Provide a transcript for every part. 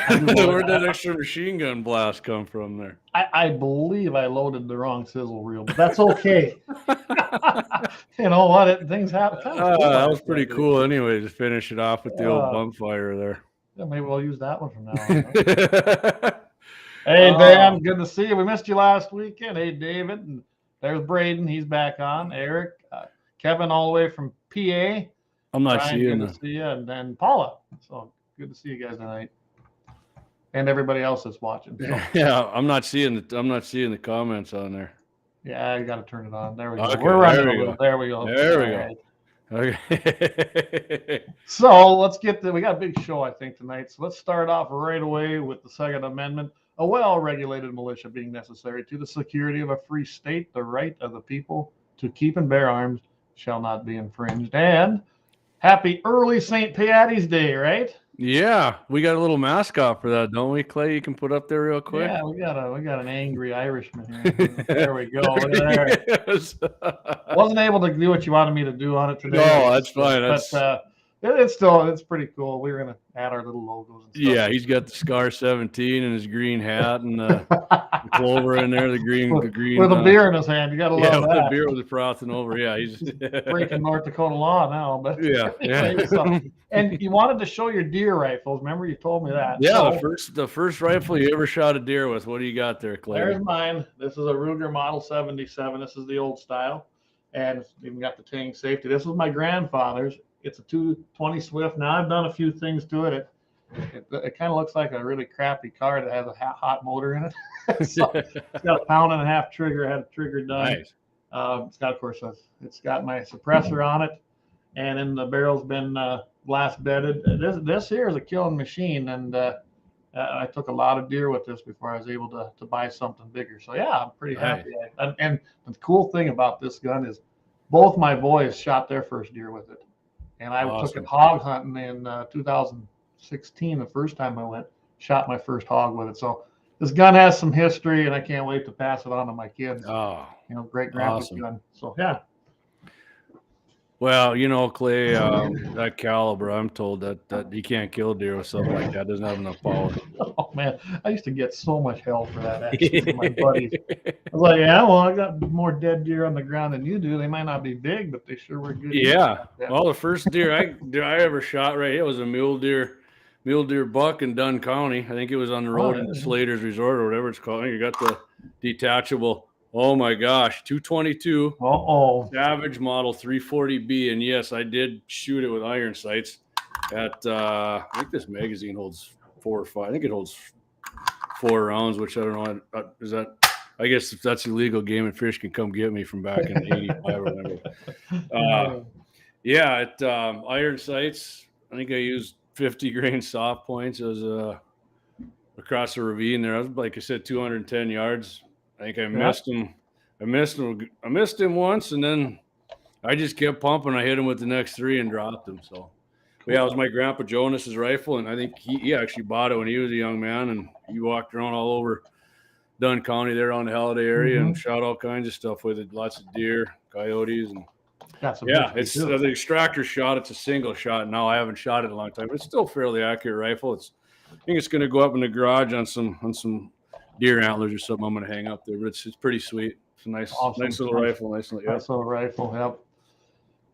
Where'd that extra machine gun blast come from there? I believe I loaded the wrong sizzle reel, but that's okay. You know what? Things happen. Kind of cool That was pretty cool anyway, to finish it off with the old bump fire there. Yeah, maybe we'll use that one from now on. Huh? Hey, Dan, good to see you. We missed you last weekend. Hey, David, and there's Braden. He's back on. Eric, Kevin, all the way from PA. I'm not seeing good to see you, and then Paula. So good to see you guys tonight, and everybody else that's watching. So. Yeah, I'm not seeing the comments on there. Yeah, you got to turn it on. There we go. Okay, We're running. There we go. There we go. Right. Okay. So let's we got a big show, I think, tonight. So let's start off right away with the Second Amendment. A well-regulated militia being necessary to the security of a free state, the right of the people to keep and bear arms shall not be infringed. And happy early St. Patty's Day, right? Yeah, we got a little mascot for that, don't we, Clay? You can put up there real quick. Yeah, we got an angry Irishman here. There we go. There. Yes. Wasn't able to do what you wanted me to do on it today. No, that's fine. But it's pretty cool. We were gonna add our little logos and stuff. Yeah, he's got the Scar 17 and his green hat and the clover in there, the green with a beer in his hand. You gotta love that. With a beer with the frothing over. Yeah, he's breaking North Dakota law now. But yeah. And you wanted to show your deer rifles. Remember, you told me that. Yeah, the first rifle you ever shot a deer with. What do you got there, Clay? There's mine. This is a Ruger Model 77. This is the old style, and it's even got the tank safety. This was my grandfather's. It's a 220 Swift. Now I've done a few things to it. It kind of looks like a really crappy car that has a hot motor in it. So it's got a 1.5 pound trigger. I had a trigger done. Nice. It's got, of course, it's got my suppressor on it, and then the barrel's been blast bedded. This here is a killing machine, and I took a lot of deer with this before I was able to buy something bigger. So yeah, I'm pretty happy. And the cool thing about this gun is both my boys shot their first deer with it. And I took it hog hunting in 2016, the first time I went, shot my first hog with it. So this gun has some history, and I can't wait to pass it on to my kids. Oh, great grandpa's gun. So, yeah. Well, Clay, that caliber, I'm told that you can't kill deer with something like that. It doesn't have enough power. Oh, man. I used to get so much hell for that, actually, from my buddies. I was like, yeah, well, I got more dead deer on the ground than you do. They might not be big, but they sure were good. Yeah. Well, the first deer I ever shot it was a mule deer buck in Dunn County. I think it was on the road in Slater's Resort or whatever it's called. You got the detachable. Oh my gosh, 222 Savage Model 340B, and yes, I did shoot it with iron sights. I think this magazine holds 4 or 5. I think it holds 4 rounds, which I don't know. Is that? I guess if that's illegal, Game and Fish can come get me from back in '85 or whatever. Iron sights. I think I used 50 grain soft points. It was across the ravine there. I was, like I said, 210 yards. I think I missed him. I missed him once, and then I just kept pumping. I hit him with the next 3 and dropped him. So, it was my grandpa Jonas's rifle, and I think he actually bought it when he was a young man, and he walked around all over Dunn County there on the Holiday area and shot all kinds of stuff with it. Lots of deer, coyotes, and it's the extractor shot. It's a single shot. Now I haven't shot it in a long time, but it's still a fairly accurate rifle. I think it's going to go up in the garage on some deer antlers or something I'm going to hang up there, but it's pretty sweet. It's a nice little rifle. Nice little rifle, yep.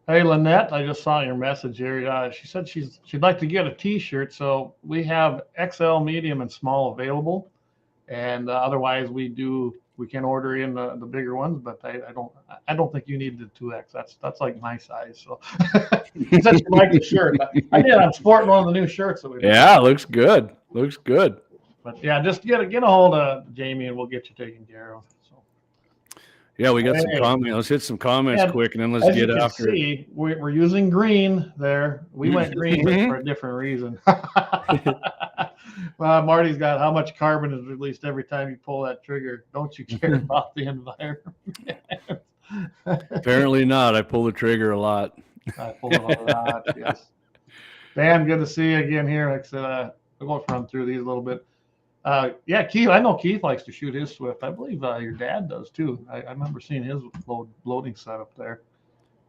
Hey, Lynette, I just saw your message here. She said she'd like to get a T-shirt, so we have XL, medium, and small available, and otherwise we can order in the bigger ones, but I don't think you need the 2X. That's like my size. So she said she liked the shirt. I'm sporting one of the new shirts that we made. Yeah, looks good. But yeah, just get a hold of Jamie and we'll get you taken care of. So. Yeah, we got some comments. Let's hit some comments quick, and then let's get after it. We're using green there. We went green for a different reason. Well, Marty's got how much carbon is released every time you pull that trigger. Don't you care about the environment? Apparently not. I pull the trigger a lot. I pull it a lot, yes. Dan, good to see you again here. Like I said, we'll run through these a little bit. Keith, I know Keith likes to shoot his Swift. I believe your dad does too. I remember seeing his loading setup there.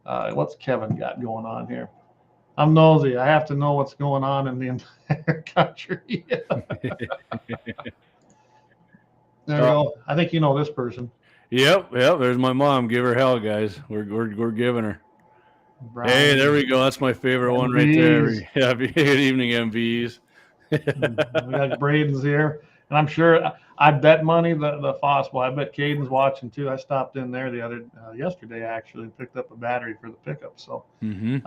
What's Kevin got going on here? I'm nosy. I have to know what's going on in the entire country. There we go. I think you know this person. Yep. There's my mom. Give her hell, guys. We're giving her. Brian. Hey, there we go. That's my favorite one right there. Yeah, good evening, MVs. We got Braden's here, and I'm sure I bet money the Fosswell. I bet Caden's watching too. I stopped in there yesterday actually and picked up a battery for the pickup. So it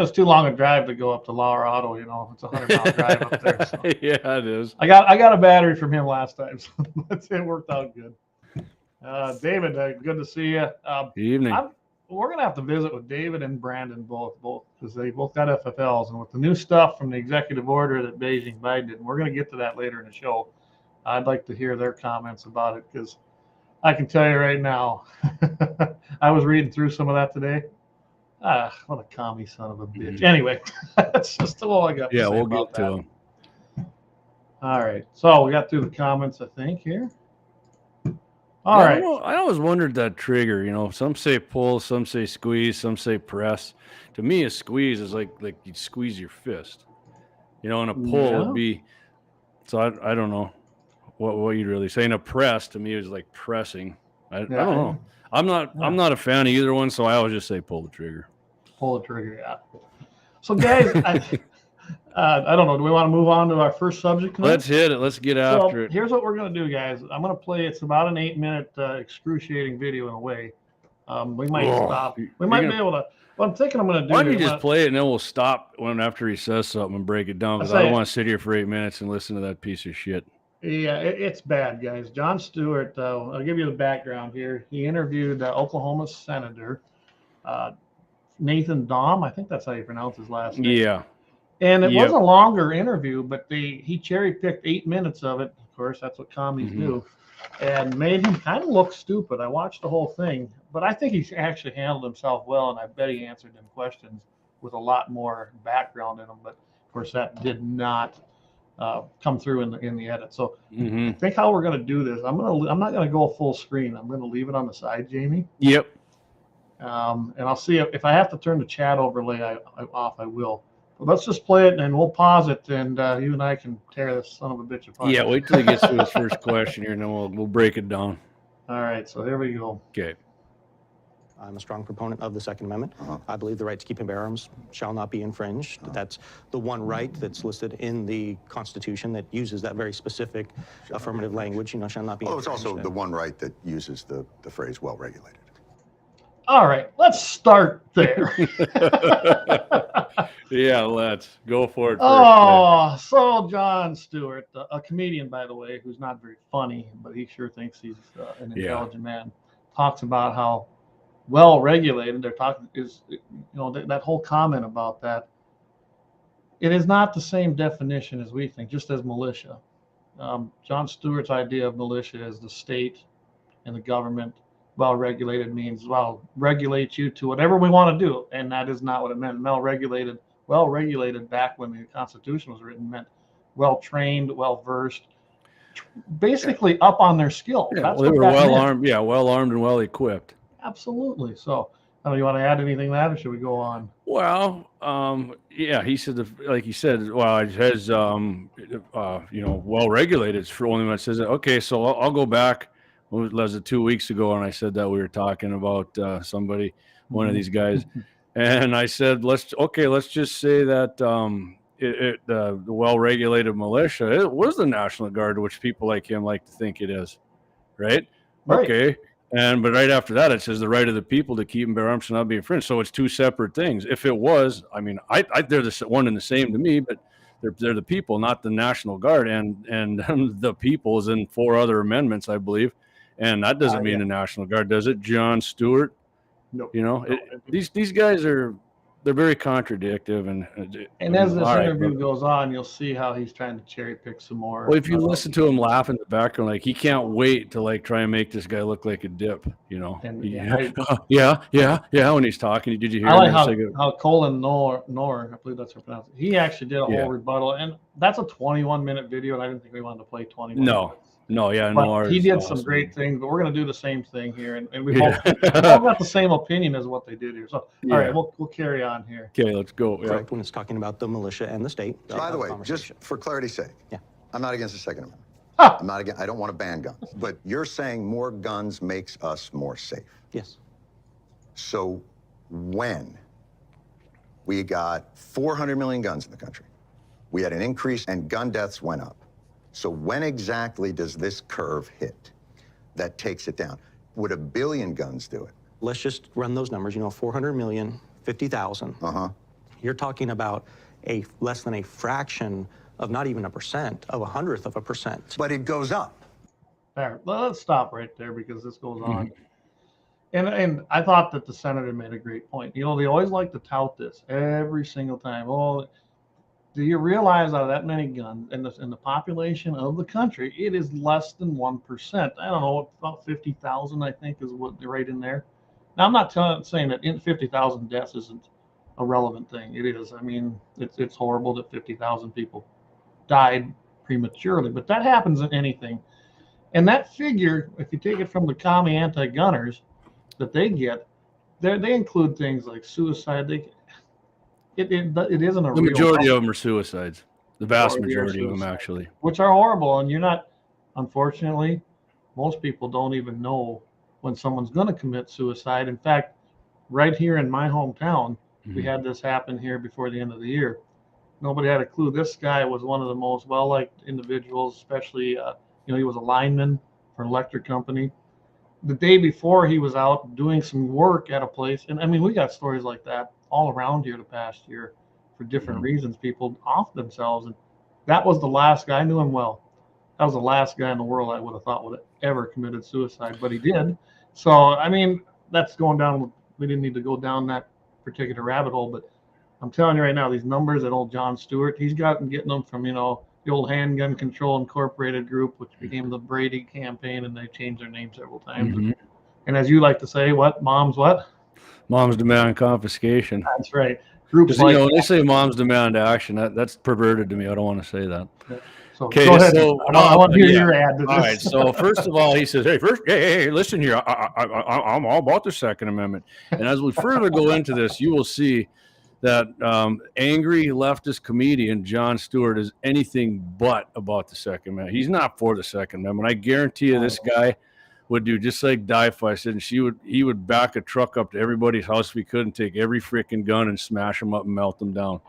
was too long a drive to go up to Lauer Auto. You know, it's a 100-mile drive up there. So. Yeah, it is. I got a battery from him last time, so it worked out good. David, good to see you. Evening. We're gonna have to visit with David and Brandon both because they both got FFLs, and with the new stuff from the executive order that Bejing Biden did, and we're gonna get to that later in the show. I'd like to hear their comments about it because I can tell you right now, I was reading through some of that today. What a commie son of a bitch. Anyway, that's just all I got. Yeah, we'll get to them. All right, so we got through the comments, I think here. All right. I always wondered that trigger. You know, some say pull, some say squeeze, some say press. To me, a squeeze is like you squeeze your fist. You know, and a pull would be. So I don't know what you'd really say. And a press to me is like pressing. I don't know. I'm not a fan of either one, so I always just say pull the trigger. Pull the trigger, yeah. So guys, I don't know. Do we want to move on to our first subject tonight? Let's hit it. Let's get after it. Here's what we're going to do, guys. I'm going to play. It's about an 8-minute excruciating video in a way. We might stop. We might be able to. What I'm thinking I'm going to do. Why don't you just play it and then we'll stop after he says something and break it down? Because I don't want to sit here for 8 minutes and listen to that piece of shit. Yeah, it's bad, guys. Jon Steward, I'll give you the background here. He interviewed Oklahoma Senator Nathan Dahm. I think that's how you pronounce his last name. Yeah. And it was a longer interview, but he cherry-picked 8 minutes of it. Of course, that's what commies do. And made him kind of look stupid. I watched the whole thing, but I think he actually handled himself well, and I bet he answered them questions with a lot more background in them. But, of course, that did not come through in the edit. So I think how we're going to do this, I'm not going to go full screen. I'm going to leave it on the side, Jamie. Yep. And I'll see if I have to turn the chat overlay off, I will. But let's just play it, and we'll pause it, and you and I can tear this son of a bitch apart. Yeah, wait till he gets to his first question here, and then we'll break it down. All right, so here we go. Okay. I'm a strong proponent of the Second Amendment. I believe the right to keep and bear arms shall not be infringed. That's the one right that's listed in the Constitution that uses that very specific affirmative language, shall not be infringed. It's also the one right that uses the phrase well-regulated. All right, let's start there. Yeah, let's go for it. So Jon Steward, a comedian, by the way, who's not very funny, but he sure thinks he's an intelligent man, talks about how well regulated they're talking is, that whole comment about that. It is not the same definition as we think, just as militia. Jon Steward's idea of militia is the state and the government. Well regulated means regulate you to whatever we want to do, and that is not what it meant. Well regulated back when the Constitution was written meant well trained, well versed, basically up on their skill. Yeah, they were well armed. Yeah, well armed and well equipped. Absolutely. So, you want to add anything to that, or should we go on? Well, yeah, he said, like he said, well, it has, well regulated. It's for only when it says it. Okay, so I'll go back. Was it 2 weeks ago? And I said that we were talking about one of these guys, and I said, let's just say that the well-regulated militia, it was the National Guard, which people like him like to think it is, right? Okay. But right after that, it says the right of the people to keep and bear arms shall not be infringed. So it's two separate things. If it was, they're the one and the same to me, but they're the people, not the National Guard, and the people is in 4 other amendments, I believe. And that doesn't mean the National Guard, does it? Jon Steward? No. These guys they're very contradictory. And as this interview goes on, you'll see how he's trying to cherry pick some more. Well, if you listen to him laugh in the background, like he can't wait to try and make this guy look like a dip, And yeah. When he's talking, did you hear? I like how Colin Nor, I believe that's her pronunciation. He actually did a whole rebuttal, and that's a 21-minute video, and I didn't think we wanted to play 21 minutes. No, yeah, But no, ours he is did some awesome. great things, but we're going to do the same thing here. And we Yeah. all got the same opinion as what they did here. So, all Yeah. right, we'll carry on here. Okay, let's go. Yeah. Correct, when it's talking about the militia and the state. By the way, just conversation. for clarity's sake, Yeah. I'm not against the Second Amendment. Huh. I'm not against, I don't want to ban guns, but you're saying more guns makes us more safe. Yes. So when we got 400 million guns in the country, we had an increase and gun deaths went up. So when exactly does this curve hit that takes it down? Would 1 billion guns do it? Let's just run those numbers, 400 million, 50,000. Uh-huh. You're talking about a less than a fraction of not even 1%, of 100th of a percent. But it goes up. There, let's stop right there because this goes on. And I thought that the senator made a great point. They always like to tout this every single time. Oh, do you realize out of that many guns in the population of the country, it is less than 1%. I don't know, about 50,000, I think, is what they're right in there. Now, I'm not saying that 50,000 deaths isn't a relevant thing. It is. I mean, it's horrible that 50,000 people died prematurely, but that happens in anything. And that figure, if you take it from the commie anti-gunners that they get, they include things like suicide. It isn't a The real majority problem, of them are suicides. The vast majority of them, suicide. actually. which are horrible. And you're not, unfortunately, most people don't even know when someone's going to commit suicide. In fact, right here in my hometown, we had this happen here before the end of the year. Nobody had a clue. This guy was one of the most well-liked individuals, especially, he was a lineman for an electric company. The day before, he was out doing some work at a place. And I mean, we got stories like that all around here the past year for different reasons. People off themselves. And that was the last guy. I knew him well. That was the last guy in the world I would have thought would have ever committed suicide, but he did. So, I mean, that's going down. We didn't need to go down that particular rabbit hole, but I'm telling you right now, these numbers that old Jon Steward, he's getting them from, the old Handgun Control Incorporated group, which became the Brady campaign, and they changed their name several times. And as you like to say, what? Mom's demand confiscation. That's right. Groups like when they say moms demand action, that's perverted to me. I don't want to say that. So, Okay, go ahead. so I want to hear your ad to this. All right. So first of all, he says, "Hey, listen here. I'm all about the Second Amendment." And as we further go into this, you will see that angry leftist comedian Jon Steward is anything but about the Second Amendment. He's not for the Second Amendment. I guarantee you, this guy would do just like Di-Fi said, and he would back a truck up to everybody's house if he could and take every freaking gun and smash them up and melt them down.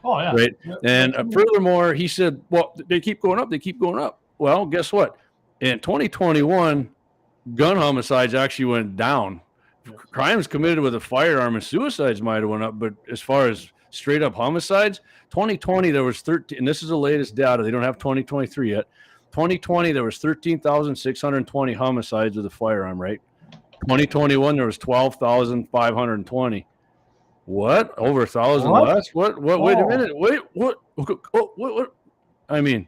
Oh, yeah. Right. And furthermore, he said, well, they keep going up. They keep going up. Well, guess what? In 2021, gun homicides actually went down. Crimes committed with a firearm and suicides might have went up. But as far as straight up homicides, 2020, there was 13. And this is the latest data. They don't have 2023 yet. 2020, there was 13,620 homicides with a firearm, right? 2021, there was 12,520. What? Over 1,000 less? What? Wait a minute. Wait, what? I mean,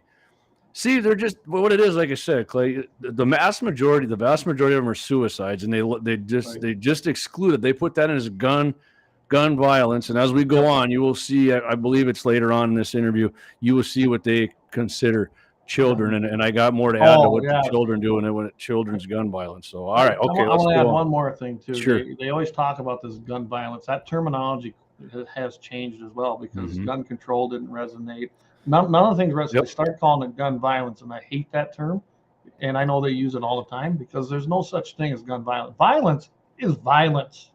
see, they're just what it is. Like I said, Clay, the vast majority of them are suicides, and they just exclude it. They put that in as gun violence. And as we go on, you will see. I believe it's later on in this interview. You will see what they consider children, and I got more to add to what the children do when children's gun violence. So, all right, okay, I want to add one more thing too. Sure. They always talk about this gun violence. That terminology has changed as well because gun control didn't resonate. None of the things resonate. They start calling it gun violence, and I hate that term. And I know they use it all the time because there's no such thing as gun violence. Violence is violence.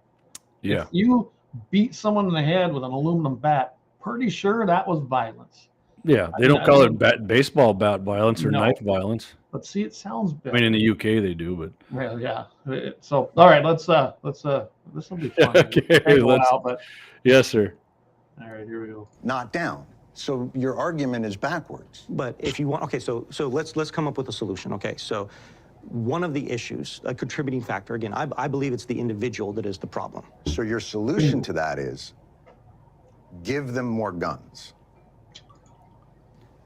Yeah. If you beat someone in the head with an aluminum bat, pretty sure that was violence. Yeah, they don't call it baseball bat violence or knife violence. But see, it sounds better. I mean, in the UK they do, but well, yeah. So, all right, let's. This will be fun. Okay, yes, sir. All right, here we go. Not down. So your argument is backwards. But if you want, okay, so let's come up with a solution. Okay, so one of the issues, a contributing factor, again, I believe it's the individual that is the problem. So your solution to that is give them more guns.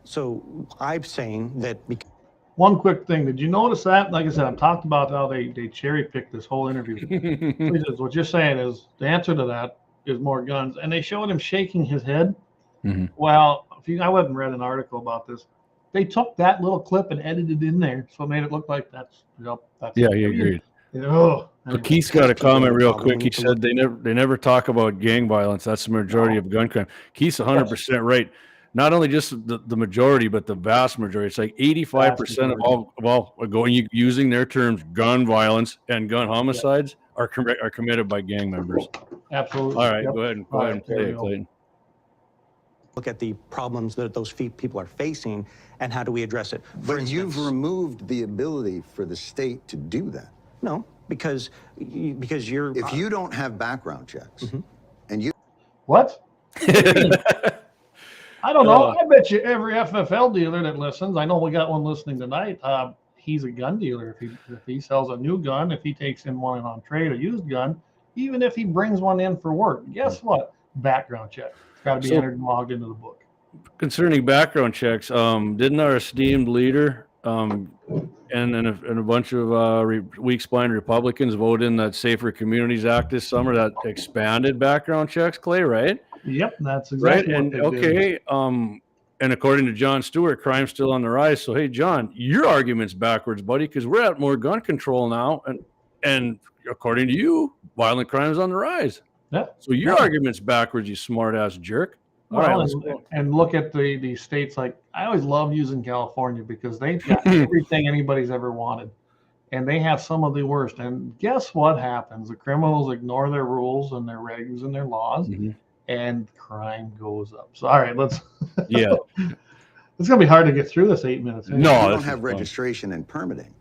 So I'm saying that because one quick thing, did you notice that? Like I said, I've talked about how they cherry picked this whole interview. What you're saying is the answer to that is more guns, and they showed him shaking his head. Well, I haven't read an article about this. They took that little clip and edited it in there, so it made it look like that's. Yeah, you agreed. Oh, So anyway. Keith's got a comment real Problem quick. we He need to said they never talk about gang violence. That's the majority of gun crime. Keith's 100% right. Not only just the majority, but the vast majority. It's like 85% of all using their terms, gun violence and gun homicides are committed by gang members. Absolutely. All right, go ahead and play it, Clayton. Look at the problems that those people are facing and how do we address it. For But you've instance, removed the ability for the state to do that. no, because you're If you don't have background checks and you What? I don't know. I bet you every FFL dealer that listens, I know we got one listening tonight. He's a gun dealer. If he sells a new gun, if he takes in one on trade, a used gun, even if he brings one in for work, guess what? Background check. It's got to be entered and logged into the book. Concerning background checks, didn't our esteemed leader and a bunch of weak-spined Republicans vote in that Safer Communities Act this summer that expanded background checks, Clay, right? Yep, that's exactly right. And what they did. And according to Jon Steward, crime's still on the rise. So, hey, John, your argument's backwards, buddy, because we're at more gun control now. And according to you, violent crime is on the rise. Yeah. So your argument's backwards, you smart-ass jerk. All right, let's go. And look at the states. Like, I always love using California because they've got everything anybody's ever wanted. And they have some of the worst. And guess what happens? The criminals ignore their rules and their regs and their laws. And crime goes up. So, all right, let's. Yeah. It's going to be hard to get through this 8 minutes. No, you don't have registration and permitting.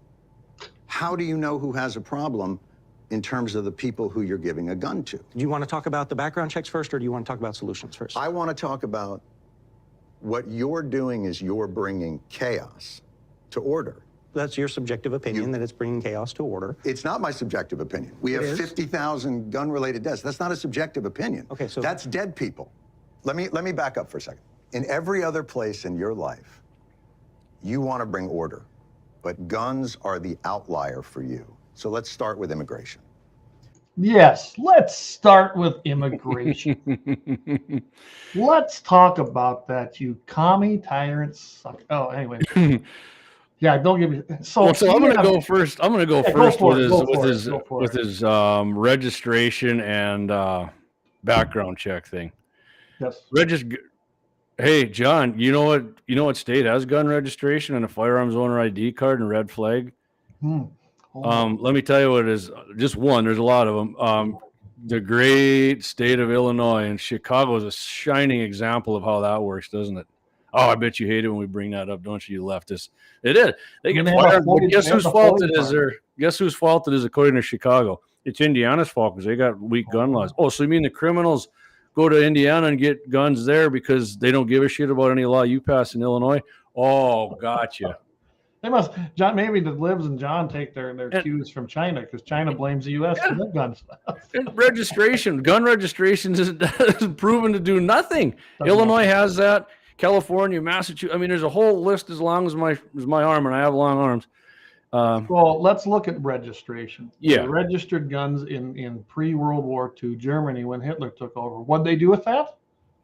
How do you know who has a problem in terms of the people who you're giving a gun to? Do you want to talk about the background checks first, or do you want to talk about solutions first? I want to talk about what you're doing is you're bringing chaos to order. That's your subjective opinion that it's bringing chaos to order. It's not my subjective opinion. We have 50,000 gun-related deaths. That's not a subjective opinion. Okay, so that's dead people. Let me back up for a second. In every other place in your life, you want to bring order, but guns are the outlier for you. So let's start with immigration. Yes, let's start with immigration. Let's talk about that, you commie tyrants suck. Oh, anyway. Yeah, don't give me. So I'm going to go first. I'm going to go first with his registration and background check thing. Yes. Hey, John, you know what state has gun registration and a firearms owner ID card and red flag? Let me tell you what it is. Just one. There's a lot of them. The great state of Illinois, and Chicago is a shining example of how that works, doesn't it? Oh, I bet you hate it when we bring that up, don't you, leftists? It is. They get fired. Guess whose fault it is? Guess whose fault it is according to Chicago? It's Indiana's fault because they got weak gun laws. Oh, so you mean the criminals go to Indiana and get guns there because they don't give a shit about any law you pass in Illinois? Oh, gotcha. They must, John. Maybe the Libs and John take their cues from China because China blames the U.S. for their gun stuff. Gun registration is proven to do nothing. Illinois has that. California, Massachusetts. I mean, there's a whole list as long as my arm, and I have long arms. Well, let's look at registration. Yeah. The registered guns in pre-World War II Germany when Hitler took over. What'd they do with that?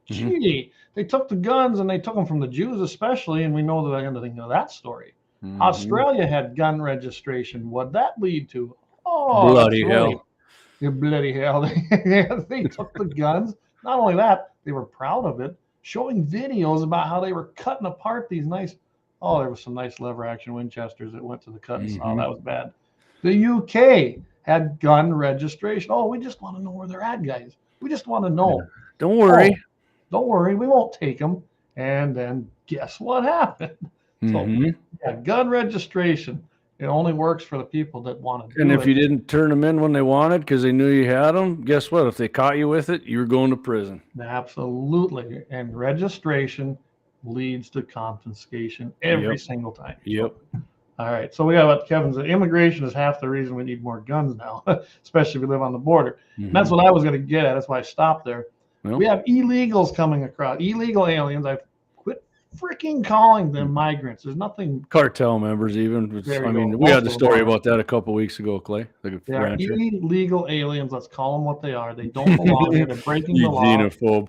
Gee, they took the guns and they took them from the Jews especially, and we know the ending of that story. Australia had gun registration. What'd that lead to? Oh, bloody hell. You bloody hell. They took the guns. Not only that, they were proud of it, showing videos about how they were cutting apart these nice, there was some nice lever action Winchesters that went to the cut and saw. That was bad. The UK had gun registration. Oh, we just want to know where they're at, guys. We just want to know. Don't worry. Don't worry. We won't take them. And then guess what happened? So, gun registration. It only works for the people that want to do it. And if you didn't turn them in when they wanted because they knew you had them, guess what? If they caught you with it, you were going to prison. Absolutely. And registration leads to confiscation every single time. Yep. All right. So we got what Kevin said. Immigration is half the reason we need more guns now, especially if we live on the border. And that's what I was going to get at. That's why I stopped there. Well, we have illegals coming across, illegal aliens. I've quit freaking calling them migrants. There's nothing. Cartel members, even. We had the story about that a couple of weeks ago, Clay. They are illegal aliens. Let's call them what they are. They don't belong here. They're breaking the law. Xenophobe.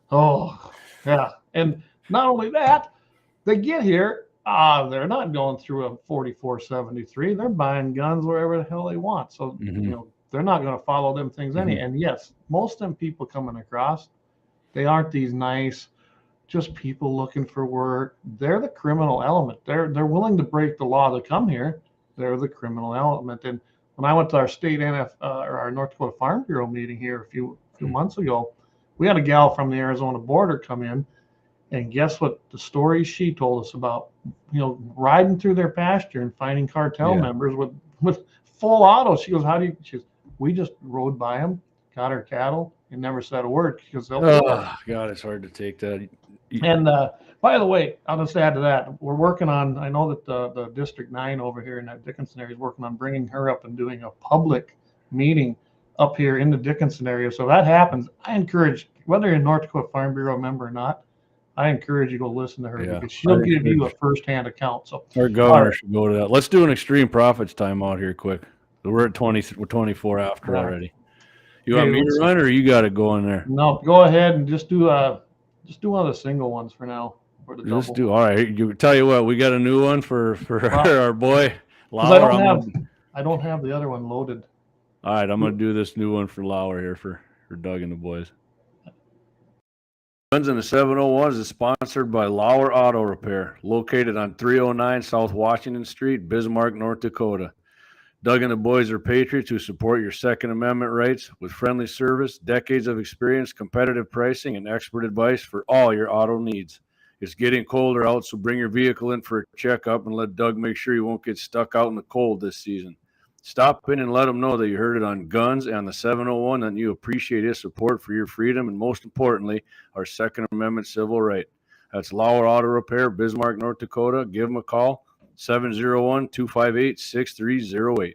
Oh, yeah. And not only that, they get here. they're not going through a 4473. They're buying guns wherever the hell they want. So, they're not going to follow them things any. And yes, most of them people coming across, they aren't these nice, just people looking for work. They're the criminal element. They're willing to break the law to come here. They're the criminal element. And when I went to our state or our North Dakota Farm Bureau meeting here a few months ago, we had a gal from the Arizona border come in, and guess what? The stories she told us about, riding through their pasture and finding cartel members with full autos. She goes, we just rode by them, got our cattle, and never said a word because they'll. Oh God, it's hard to take that. And by the way, I'll just add to that. We're working on. I know that the District 9 over here in that Dickinson area is working on bringing her up and doing a public meeting up here in the Dickinson area. So that happens. I encourage, whether you're a North Dakota Farm Bureau member or not, I encourage you to go listen to her because she'll give you a firsthand account. So our governor should go to that. Let's do an extreme profits timeout here quick. We're at 24 after already. You want me to run or you got it going there? No, go ahead and just do one of the single ones for now. For the Just double. do all right. You tell you what, we got a new one for our boy Lauer. I don't have the other one loaded. All right, I'm gonna do this new one for Lauer here for Doug and the boys. Guns in the 701s is sponsored by Lauer Auto Repair, located on 309 South Washington Street, Bismarck, North Dakota. Doug and the boys are patriots who support your Second Amendment rights with friendly service, decades of experience, competitive pricing, and expert advice for all your auto needs. It's getting colder out, so bring your vehicle in for a checkup and let Doug make sure you won't get stuck out in the cold this season. Stop in and let him know that you heard it on Guns and the 701 and you appreciate his support for your freedom and, most importantly, our Second Amendment civil right. That's Lauer Auto Repair, Bismarck, North Dakota. Give them a call. 701-258-6308.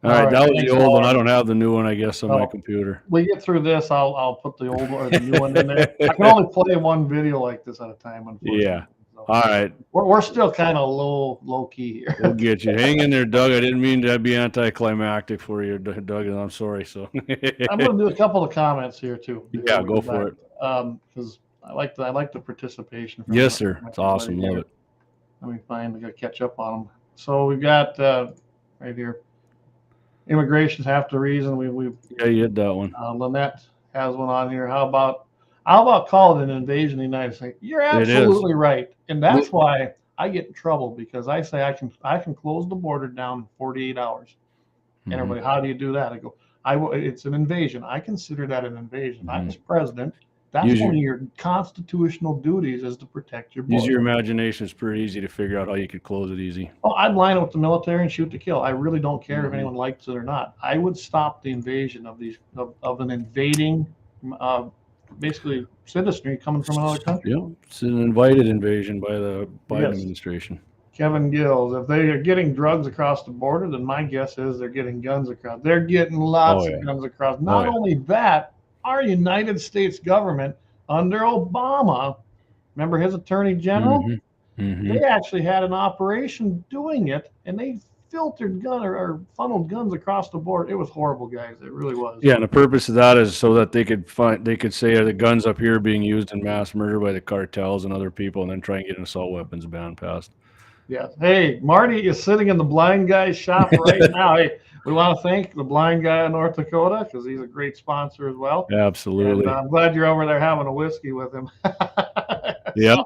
All right, that was the old one. I don't have the new one, I guess, on my computer. We get through this, I'll put the old one or the new one in there. I can only play one video like this at a time, unfortunately. Yeah. So, all right. We're still kind of low key here. We'll get you. Hang in there, Doug. I didn't mean to be anticlimactic for you, Doug, and I'm sorry. So I'm going to do a couple of comments here too. Yeah, go for it. Because I like the participation. Yes, sir. It's awesome. Love it. Let me find. I got to catch up on them. So we've got right here. Immigration's half the reason. Yeah, you had that one. Lynette has one on here. How about call it an invasion of the United States? You're absolutely right, and that's why I get in trouble because I say I can close the border down in 48 hours. And everybody, how do you do that? I go, it's an invasion. I consider that an invasion. I was president. That's one of your constitutional duties is to protect your border. Use your imagination. It's pretty easy to figure out how you could close it easy. Oh, I'd line up with the military and shoot to kill. I really don't care if anyone likes it or not. I would stop the invasion of an invading, basically citizenry coming from another country. Yeah, it's an invited invasion by the Biden administration. Kevin Gills, if they are getting drugs across the border, then my guess is they're getting guns across. They're getting lots of guns across. Not only that, our United States government under Obama, remember his attorney general? They actually had an operation doing it, and they filtered or funneled guns across the board. It was horrible, guys. It really was. Yeah, and the purpose of that is so that they could say the guns up here being used in mass murder by the cartels and other people, and then try and get an assault weapons ban passed. Yeah. Hey, Marty is sitting in the blind guy's shop right now. Hey, we want to thank the blind guy in North Dakota because he's a great sponsor as well. Absolutely. And I'm glad you're over there having a whiskey with him. Yeah.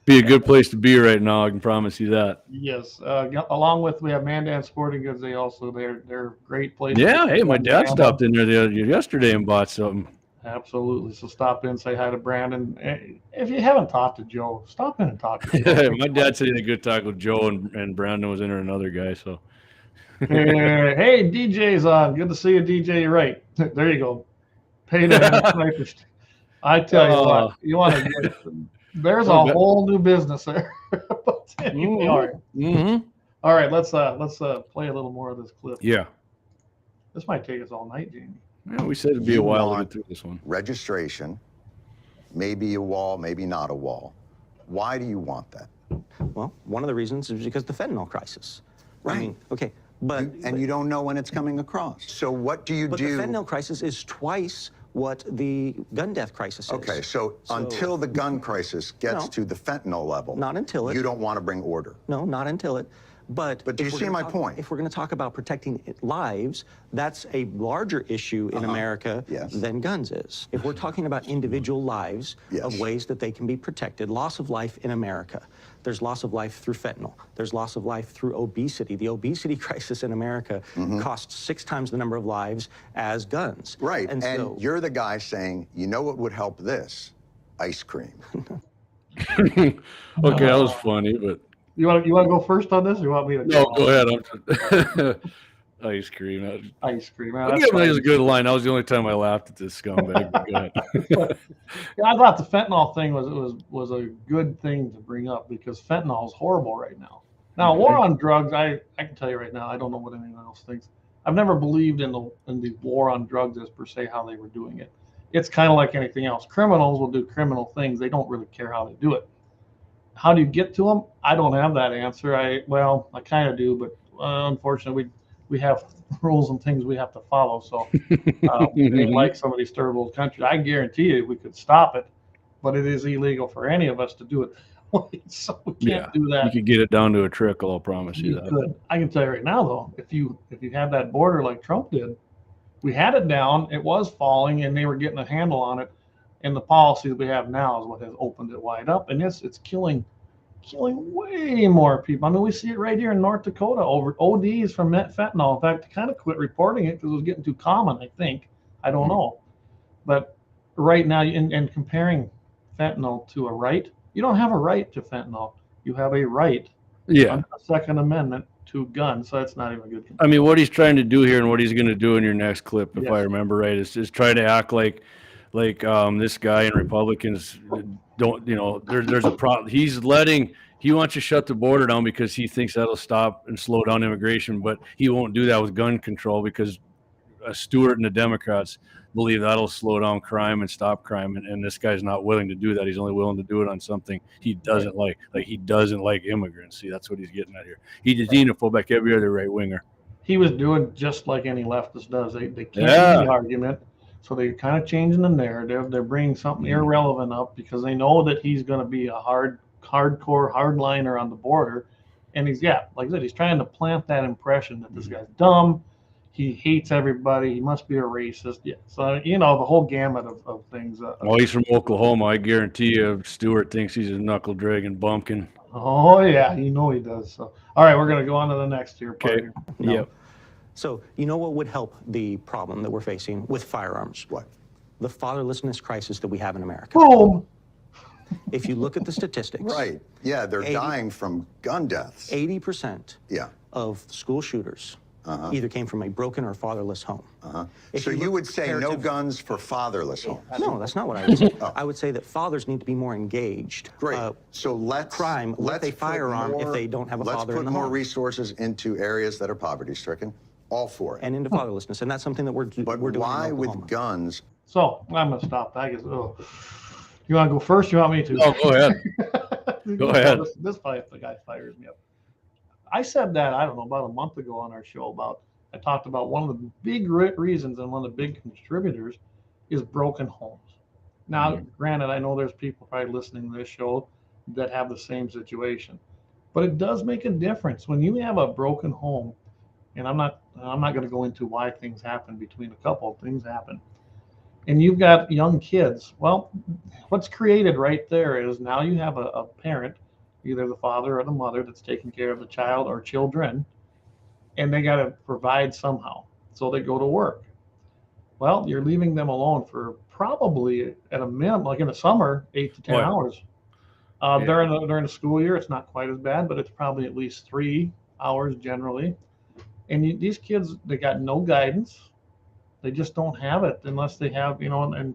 Be a good place to be right now. I can promise you that. Yes. Along with, we have Mandan Sporting Goods. They're great places. Yeah. Hey, my dad stopped in there yesterday and bought something. Absolutely. So stop in, say hi to Brandon. If you haven't talked to Joe, stop in and talk to Joe. My dad said he had a good talk with Joe, and Brandon was in there, another guy. So, hey, DJ's on. Good to see you, DJ. You're right. There you go. Pay the I tell you what, you want to get there's a whole new business there. But anyway, all right, let's play a little more of this clip. Yeah. This might take us all night, Jamie. Yeah, we said it'd be a while to get through this one. Registration, maybe a wall, maybe not a wall. Why do you want that? Well, one of the reasons is because the fentanyl crisis. Right. I mean, okay, but you don't know when it's coming across. So what do you do? But the fentanyl crisis is twice what the gun death crisis is. Okay, so until the gun crisis gets to the fentanyl level, not until it. You don't want to bring order. No, not until it. But do you see my point? If we're going to talk about protecting lives, that's a larger issue in America than guns is. If we're talking about individual lives of ways that they can be protected, loss of life in America, there's loss of life through fentanyl. There's loss of life through obesity. The obesity crisis in America costs 6 times the number of lives as guns. Right, and so, you're the guy saying, you know what would help this? Ice cream. Okay, that was funny, but You want to go first on this, or you want me to? no, go ahead. Ice cream. Ice cream. That was a good line. That was the only time I laughed at this scumbag. Go ahead. Yeah, I thought the fentanyl thing was a good thing to bring up, because fentanyl is horrible right now. Now, war on drugs, I can tell you right now, I don't know what anyone else thinks. I've never believed in the war on drugs as per se how they were doing it. It's kind of like anything else. Criminals will do criminal things. They don't really care how they do it. How do you get to them? I don't have that answer. I kind of do, but unfortunately, we have rules and things we have to follow. So, like some of these third world countries, I guarantee you we could stop it, but it is illegal for any of us to do it. So we can't do that. You could get it down to a trickle. I'll promise you that. Could. I can tell you right now, though, if you have that border like Trump did, we had it down. It was falling, and they were getting a handle on it. And the policy that we have now is what has opened it wide up, and it's killing way more people. I mean, we see it right here in North Dakota over ODs from fentanyl. In fact, they kind of quit reporting it because it was getting too common, I think. I don't know. But right now, and comparing fentanyl to a right, you don't have a right to fentanyl. You have a right under the Second Amendment to guns. So that's not even a good comparison. I mean, what he's trying to do here and what he's going to do in your next clip, if I remember right, is just try to act like this guy and Republicans don't, there's a problem. He wants to shut the border down because he thinks that'll stop and slow down immigration, but he won't do that with gun control because Stewart and the Democrats believe that'll slow down crime and stop crime. And this guy's not willing to do that. He's only willing to do it on something he doesn't like. Like, he doesn't like immigrants. See, that's what he's getting at here. He just needs to pull back every other right winger. He was doing just like any leftist does. They can't do the argument. So they're kind of changing the narrative. They're bringing something irrelevant up because they know that he's going to be a hardcore hardliner on the border. And he's, like I said, he's trying to plant that impression that this guy's dumb. He hates everybody. He must be a racist. Yeah. So, the whole gamut of things. Well, he's from Oklahoma. I guarantee you Stewart thinks he's a knuckle-dragging bumpkin. Oh, yeah. He does. So, all right, we're going to go on to the next here. Okay. Yep. So, what would help the problem that we're facing with firearms? What? The fatherlessness crisis that we have in America. Boom. If you look at the statistics. Right. Yeah, they're dying from gun deaths. 80% of school shooters either came from a broken or fatherless home. So you would say no guns for fatherless homes? No, that's not what I would say. I would say that fathers need to be more engaged. Great. So let's crime with a firearm if they don't have a father in the home. Let's put more resources into areas that are poverty-stricken. All for it. And into fatherlessness, and that's something that we're doing. But why with guns? So I'm going to stop. I guess. Oh. You want to go first? You want me to? Oh, go ahead. Go ahead. This the guy fires me up. I said that, I don't know, about a month ago on our show I talked about one of the big reasons and one of the big contributors is broken homes. Now, granted, I know there's people probably listening to this show that have the same situation, but it does make a difference when you have a broken home. And I'm not going to go into why things happen between a couple. Things happen. And you've got young kids. Well, what's created right there is now you have a parent, either the father or the mother, that's taking care of the child or children, and they got to provide somehow. So they go to work. Well, you're leaving them alone for probably at a minimum, like in the summer, 8 to 10 hours. During the school year, it's not quite as bad, but it's probably at least 3 hours generally. And these kids, they got no guidance. They just don't have it unless they have, and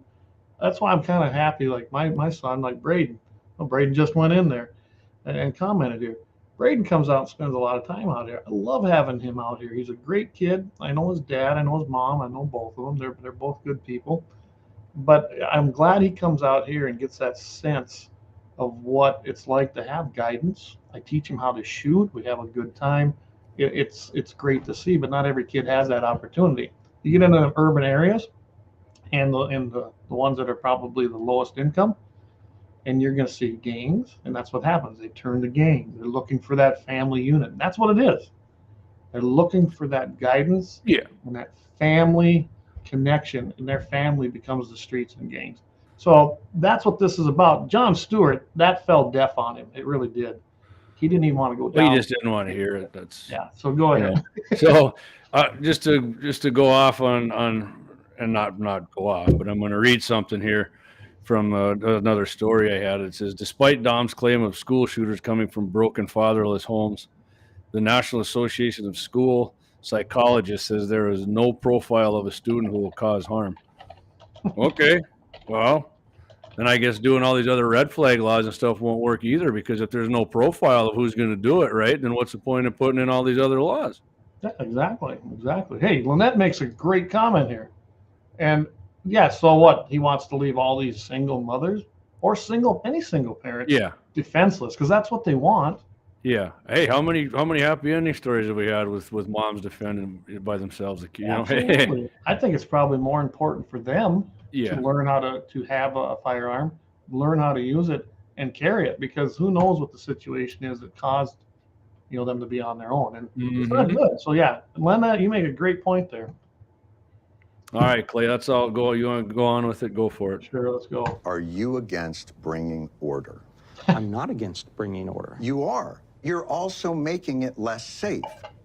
that's why I'm kind of happy. Like my son, like Braden. Well, Braden just went in there and commented here. Braden comes out and spends a lot of time out here. I love having him out here. He's a great kid. I know his dad. I know his mom. I know both of them. They're both good people. But I'm glad he comes out here and gets that sense of what it's like to have guidance. I teach him how to shoot. We have a good time. It's great to see, but not every kid has that opportunity. You get into urban areas, and the ones that are probably the lowest income. And you're going to see gangs, and that's what happens. They turn to gangs. They're looking for that family unit. And that's what it is. They're looking for that guidance Yeah. and that family connection, and their family becomes the streets and gangs. So that's what this is about. Jon Steward, that fell deaf on him. It really did. He didn't even want to go down. Well, he just didn't want to hear it. That's Yeah. So go ahead. So just to go off on and not go off, but I'm going to read something here from another story I had. It says, despite Dahm's claim of school shooters coming from broken fatherless homes, the National Association of School Psychologists says there is no profile of a student who will cause harm. Okay, well, then I guess doing all these other red flag laws and stuff won't work either, because if there's no profile of who's going to do it, right, then what's the point of putting in all these other laws? Yeah, exactly. Hey, Lynette makes a great comment here. And yeah, so what? He wants to leave all these single mothers or any single parent defenseless, because that's what they want. Yeah. Hey, how many happy ending stories have we had with moms defending by themselves? You know, absolutely. I think it's probably more important for them to learn how to have a firearm, learn how to use it, and carry it, because who knows what the situation is that caused them to be on their own, and it's not good. So yeah, Lena, you make a great point there. All right, Clay, that's all. Go. You want to go on with it? Go for it. Sure, let's go. Are you against bringing order? I'm not against bringing order. You are. You're also making it less safe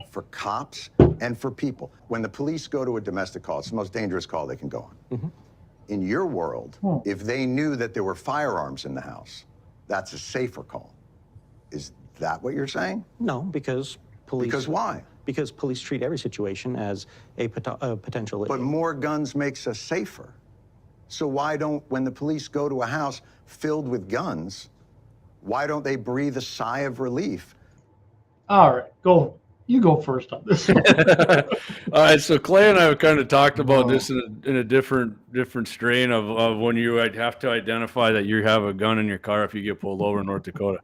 for cops and for people. When the police go to a domestic call, it's the most dangerous call they can go on. In your world, if they knew that there were firearms in the house, that's a safer call. Is that what you're saying? No, because police... Because why? Because police treat every situation as a potential... But more guns makes us safer. So why don't, when the police go to a house filled with guns, why don't they breathe a sigh of relief? All right, go. You go first on this. All right, so Clay and I have kind of talked about this in a different strain of when you have to identify that you have a gun in your car if you get pulled over in North Dakota.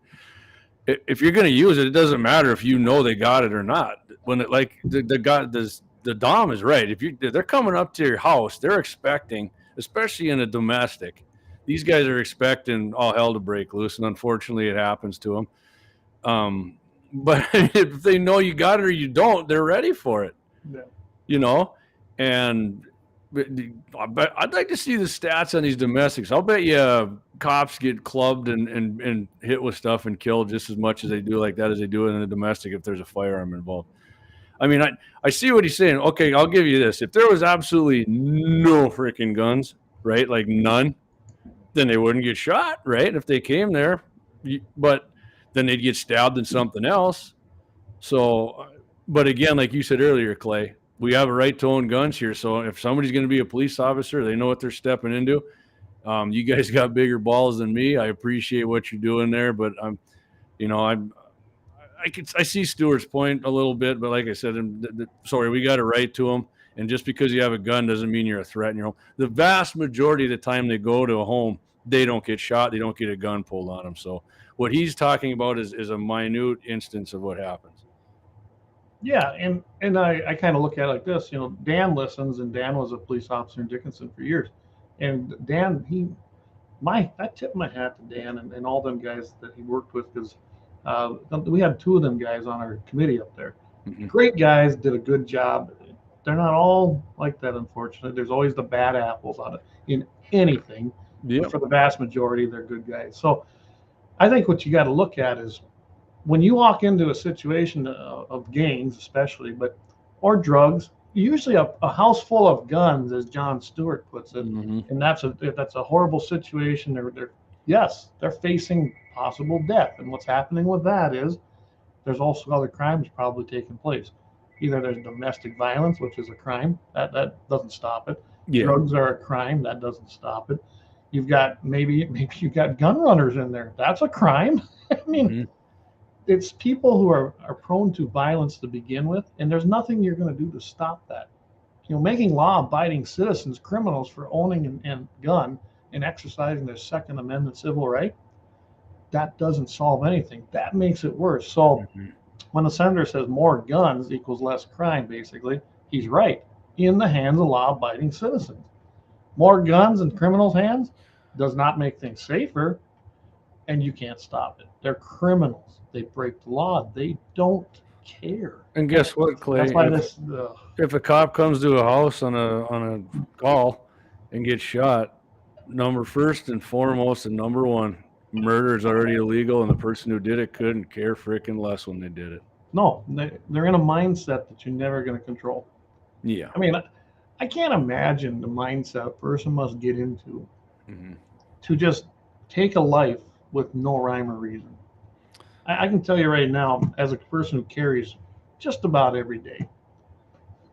If you're going to use it, it doesn't matter if you know they got it or not. When it, like the Dahm is right. If they're coming up to your house, they're expecting, especially in a domestic, these guys are expecting all hell to break loose, and unfortunately, it happens to them. But if they know you got it or you don't, they're ready for it. Yeah. And I'd like to see the stats on these domestics. I'll bet you cops get clubbed and hit with stuff and killed just as much as they do like that as they do in a domestic if there's a firearm involved. I mean, I see what he's saying. Okay, I'll give you this. If there was absolutely no freaking guns, right, like none, then they wouldn't get shot, right, if they came there. But then they'd get stabbed in something else. So, but again, like you said earlier, Clay, we have a right to own guns here. So if somebody's going to be a police officer, they know what they're stepping into. You guys got bigger balls than me. I appreciate what you're doing there, but I see Stewart's point a little bit, but like I said, sorry, we got a right to them. And just because you have a gun doesn't mean you're a threat in your home. The vast majority of the time they go to a home, they don't get shot. They don't get a gun pulled on them. So what he's talking about is a minute instance of what happens. Yeah, and I kind of look at it like this. Dan listens, and Dan was a police officer in Dickinson for years. And Dan, I tip my hat to Dan and all them guys that he worked with, because we had two of them guys on our committee up there. Great guys, did a good job. They're not all like that, unfortunately. There's always the bad apples on it in anything. But for the vast majority, they're good guys. So I think what you got to look at is when you walk into a situation of gangs, especially, or drugs, usually a house full of guns, as Jon Steward puts it, and that's a horrible situation. They're facing possible death, and what's happening with that is there's also other crimes probably taking place. Either there's domestic violence, which is a crime, that doesn't stop it. Drugs are a crime, that doesn't stop it. You've got maybe you've got gun runners in there, that's a crime. I mean, it's people who are prone to violence to begin with, and there's nothing you're going to do to stop that. Making law-abiding citizens criminals for owning a gun and exercising their Second Amendment civil right, that doesn't solve anything. That makes it worse. So when the senator says more guns equals less crime, basically, he's right, in the hands of law-abiding citizens. More guns in criminals' hands does not make things safer, and you can't stop it. They're criminals. They break the law. They don't care. And guess what, Clay? That's why If a cop comes to a house on a call and gets shot, first and foremost and number one, murder is already illegal, and the person who did it couldn't care frickin' less when they did it. no, they're in a mindset that you're never going to control. Yeah. I mean, I can't imagine the mindset a person must get into to just take a life with no rhyme or reason. I can tell you right now, as a person who carries just about every day,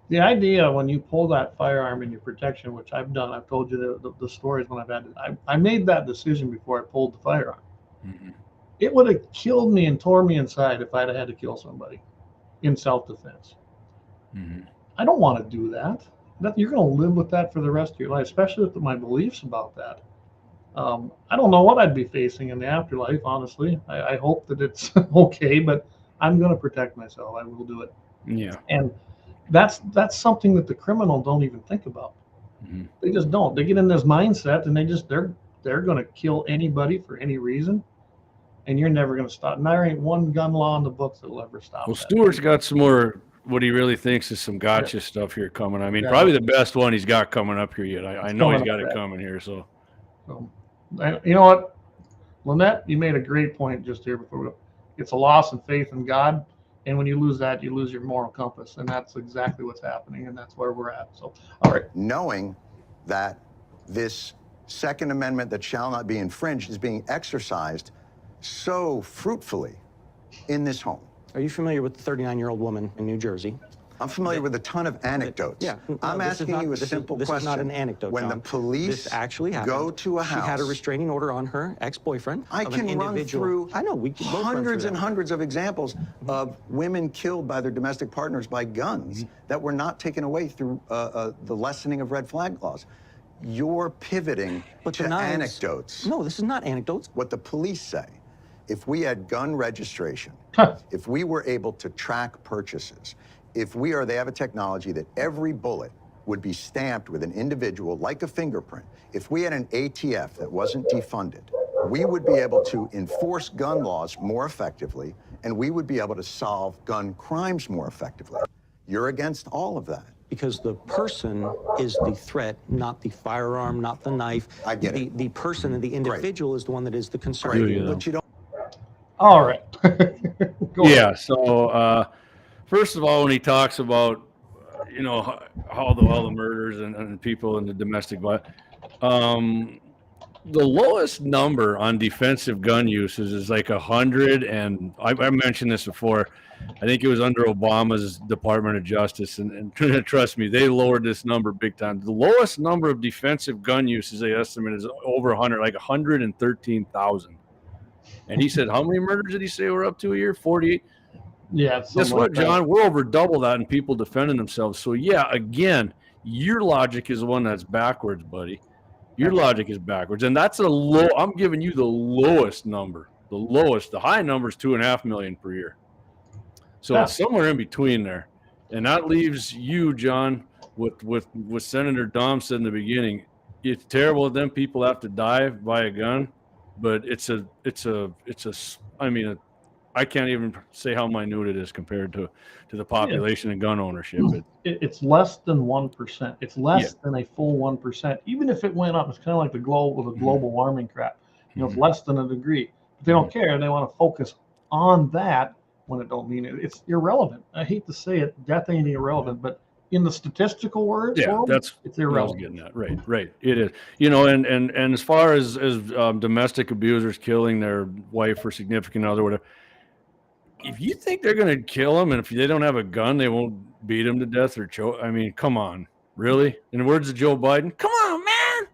the idea when you pull that firearm in your protection, which I've done, I've told you the stories when I've had it. I made that decision before I pulled the firearm. It would have killed me and tore me inside if I'd have had to kill somebody in self-defense. I don't want to do that. You're going to live with that for the rest of your life, especially with my beliefs about that. I don't know what I'd be facing in the afterlife, honestly. I hope that it's okay, but I'm going to protect myself. I will do it. Yeah. And that's something that the criminal don't even think about. They just don't. They get in this mindset and they're going to kill anybody for any reason, and you're never going to stop. And there ain't one gun law in the books that'll ever stop. Well, that. Stewart's got some more. What he really thinks is some gotcha stuff here coming. I mean, probably the best one he's got coming up here yet. I know he's got it coming here. So, you know what, Lynette, you made a great point just here before we go. It's a loss of faith in God, and when you lose that, you lose your moral compass, and that's exactly what's happening, and that's where we're at. So, all right. Knowing that this Second Amendment that shall not be infringed is being exercised so fruitfully in this home. Are you familiar with the 39-year-old woman in New Jersey? I'm familiar with a ton of anecdotes. Yeah, I'm asking you a simple question. This is not an anecdote, When John. the police this actually happened. go to a house, she had a restraining order on her ex-boyfriend. I of can an run individual. through I know we can both run through hundreds that. and hundreds of examples of women killed by their domestic partners by guns that were not taken away through the lessening of red flag laws. You're pivoting to anecdotes. No, this is not anecdotes. What the police say. If we had gun registration, if we were able to track purchases, they have a technology that every bullet would be stamped with an individual like a fingerprint. If we had an ATF that wasn't defunded, we would be able to enforce gun laws more effectively, and we would be able to solve gun crimes more effectively. You're against all of that. Because the person is the threat, not the firearm, not the knife. I get it. The person and the individual is the one that is the concern. Great. But you don't. All right. yeah. So, first of all, when he talks about, how the murders and people in the domestic violence, the lowest number on defensive gun uses is like 100. And I mentioned this before. I think it was under Obama's Department of Justice. And trust me, they lowered this number big time. The lowest number of defensive gun uses, they estimate, is over 100, like 113,000. And he said, how many murders did he say we're up to a year? 48? Yeah. Guess what, John? We're over double that in people defending themselves. So, yeah, again, your logic is the one that's backwards, buddy. Your logic is backwards. And that's I'm giving you the lowest number. The lowest. The high number is 2.5 million per year. So it's somewhere in between there. And that leaves you, John, with Senator Dahm said in the beginning, it's terrible that them people have to die by a gun. But I can't even say how minute it is compared to the population and gun ownership. It's less than 1%. It's less than a full 1%. Even if it went up, it's kind of like the global warming crap. It's less than a degree. But they don't care. They want to focus on that when it don't mean it. It's irrelevant. I hate to say it. Death ain't irrelevant, but in the statistical world, it's irrelevant. I was getting that. Right. It is. And as far as domestic abusers killing their wife or significant other, whatever, if you think they're going to kill them and if they don't have a gun, they won't beat them to death or choke. I mean, come on. Really? In the words of Joe Biden, come on, man.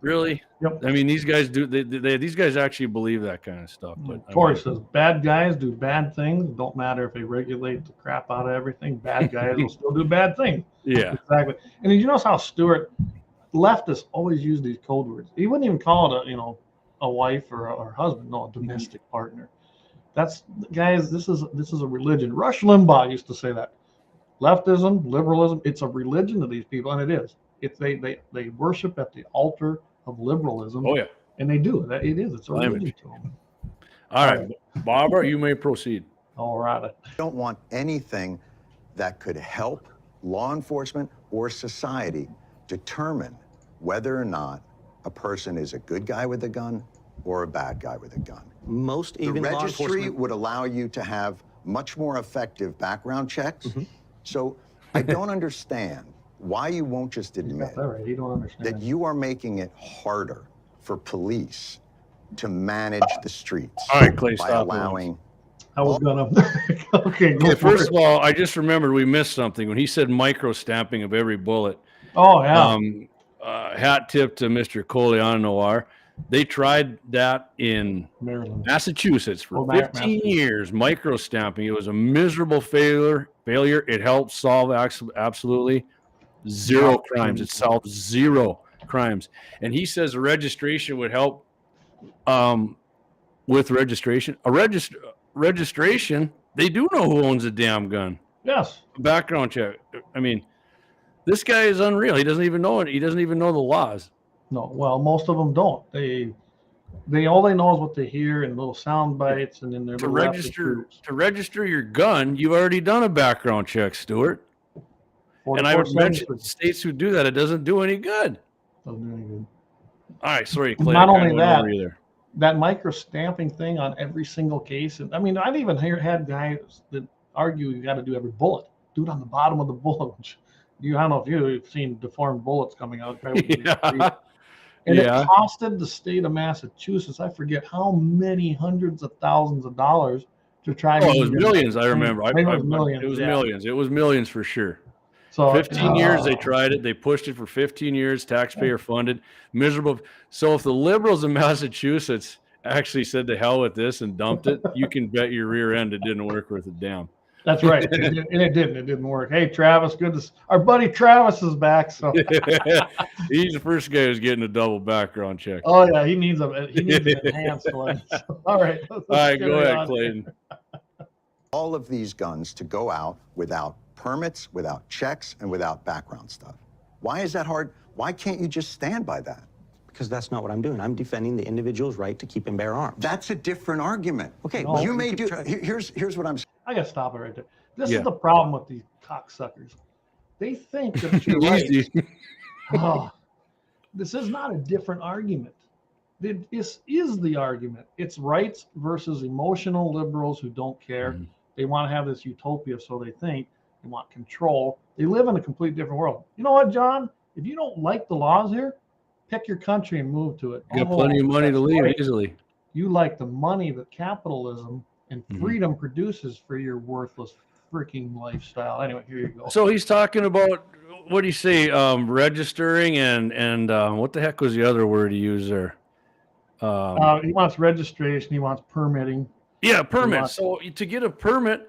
Really? Yep. I mean, these guys do. These guys actually believe that kind of stuff. But Tori says bad guys do bad things. Don't matter if they regulate the crap out of everything. Bad guys will still do bad things. Yeah, exactly. And did you notice how Stewart, leftists always use these code words? He wouldn't even call it a wife or a husband. No, a domestic partner. That's, guys. This is a religion. Rush Limbaugh used to say that. Leftism, liberalism, it's a religion to these people, and it is. It's they worship at the altar of liberalism. Oh yeah. And they do. That it is. It's a Climate. religion to them. All right, Barbara, you may proceed. All right. Don't want anything that could help law enforcement or society determine whether or not a person is a good guy with a gun or a bad guy with a gun. Most even the law registry enforcement would allow you to have much more effective background checks. So I don't understand why you won't just admit All right. You don't understand. that you are making it harder for police to manage the streets All right, Clay, by stop. allowing. I was gonna. Okay. Go Okay, for first it. of all, I just remembered we missed something when he said micro stamping of every bullet. Oh yeah. Hat tip to Mr. Coleon Noir. They tried that in Maryland. Massachusetts for Oh, 15 Massachusetts. years, micro stamping. It was a miserable failure. It helped solve absolutely zero crimes. It solved zero crimes. And he says a registration would help with registration. Registration, they do know who owns a damn gun. Yes. Background check. I mean, this guy is unreal. He doesn't even know it. He doesn't even know the laws. No. Well, most of them don't. They all they know is what they hear in little sound bites and in their To little register your gun, you've already done a background check, Stuart. And I would mention states who do that, it doesn't do any good. Doesn't do any good. All right, sorry, Clay. Not I only went that, over you there. that micro stamping thing on every single case. And I mean, I've even had guys that argue you got to do every bullet. Do it on the bottom of the bullet. I don't know if you've seen deformed bullets coming out. Yeah. And Yeah. it costed the state of Massachusetts, I forget how many hundreds of thousands of dollars to try. Oh, it was millions. I remember. It was millions. It was yeah. millions. It was millions for sure. So 15 years they tried it. They pushed it for 15 years, taxpayer funded, miserable. So if the liberals in Massachusetts actually said to hell with this and dumped it, you can bet your rear end it didn't work worth a damn. That's right. And it didn't. It didn't work. Hey, Travis, good to our buddy Travis is back. So He's the first guy who's getting a double background check. oh yeah, he needs an enhanced one. So, all right. All right, go ahead, Clayton. All of these guns to go out without permits, without checks, and without background stuff. Why is that hard? Why can't you just stand by that? because that's not what I'm doing. I'm defending the individual's right to keep and bear arms. That's a different argument. Okay, No, You may do. Here's what I'm saying. I gotta stop it right there. This Yeah. is the problem with these cocksuckers. They think that you're right. Easy. Oh, this is not a different argument. This is the argument. It's rights versus emotional liberals who don't care. Mhm. They want to have this utopia, so they think they want control. They live in a completely different world. You know what, John? If you don't like the laws here, pick your country and move to it. Got plenty of money to that's leave right. easily. You like the money that capitalism and Mhm. freedom produces for your worthless freaking lifestyle. Anyway, here you go. So he's talking about, what do you say, registering and what the heck was the other word he used there? He wants registration. He wants permitting. Yeah, permit. want- So to get a permit,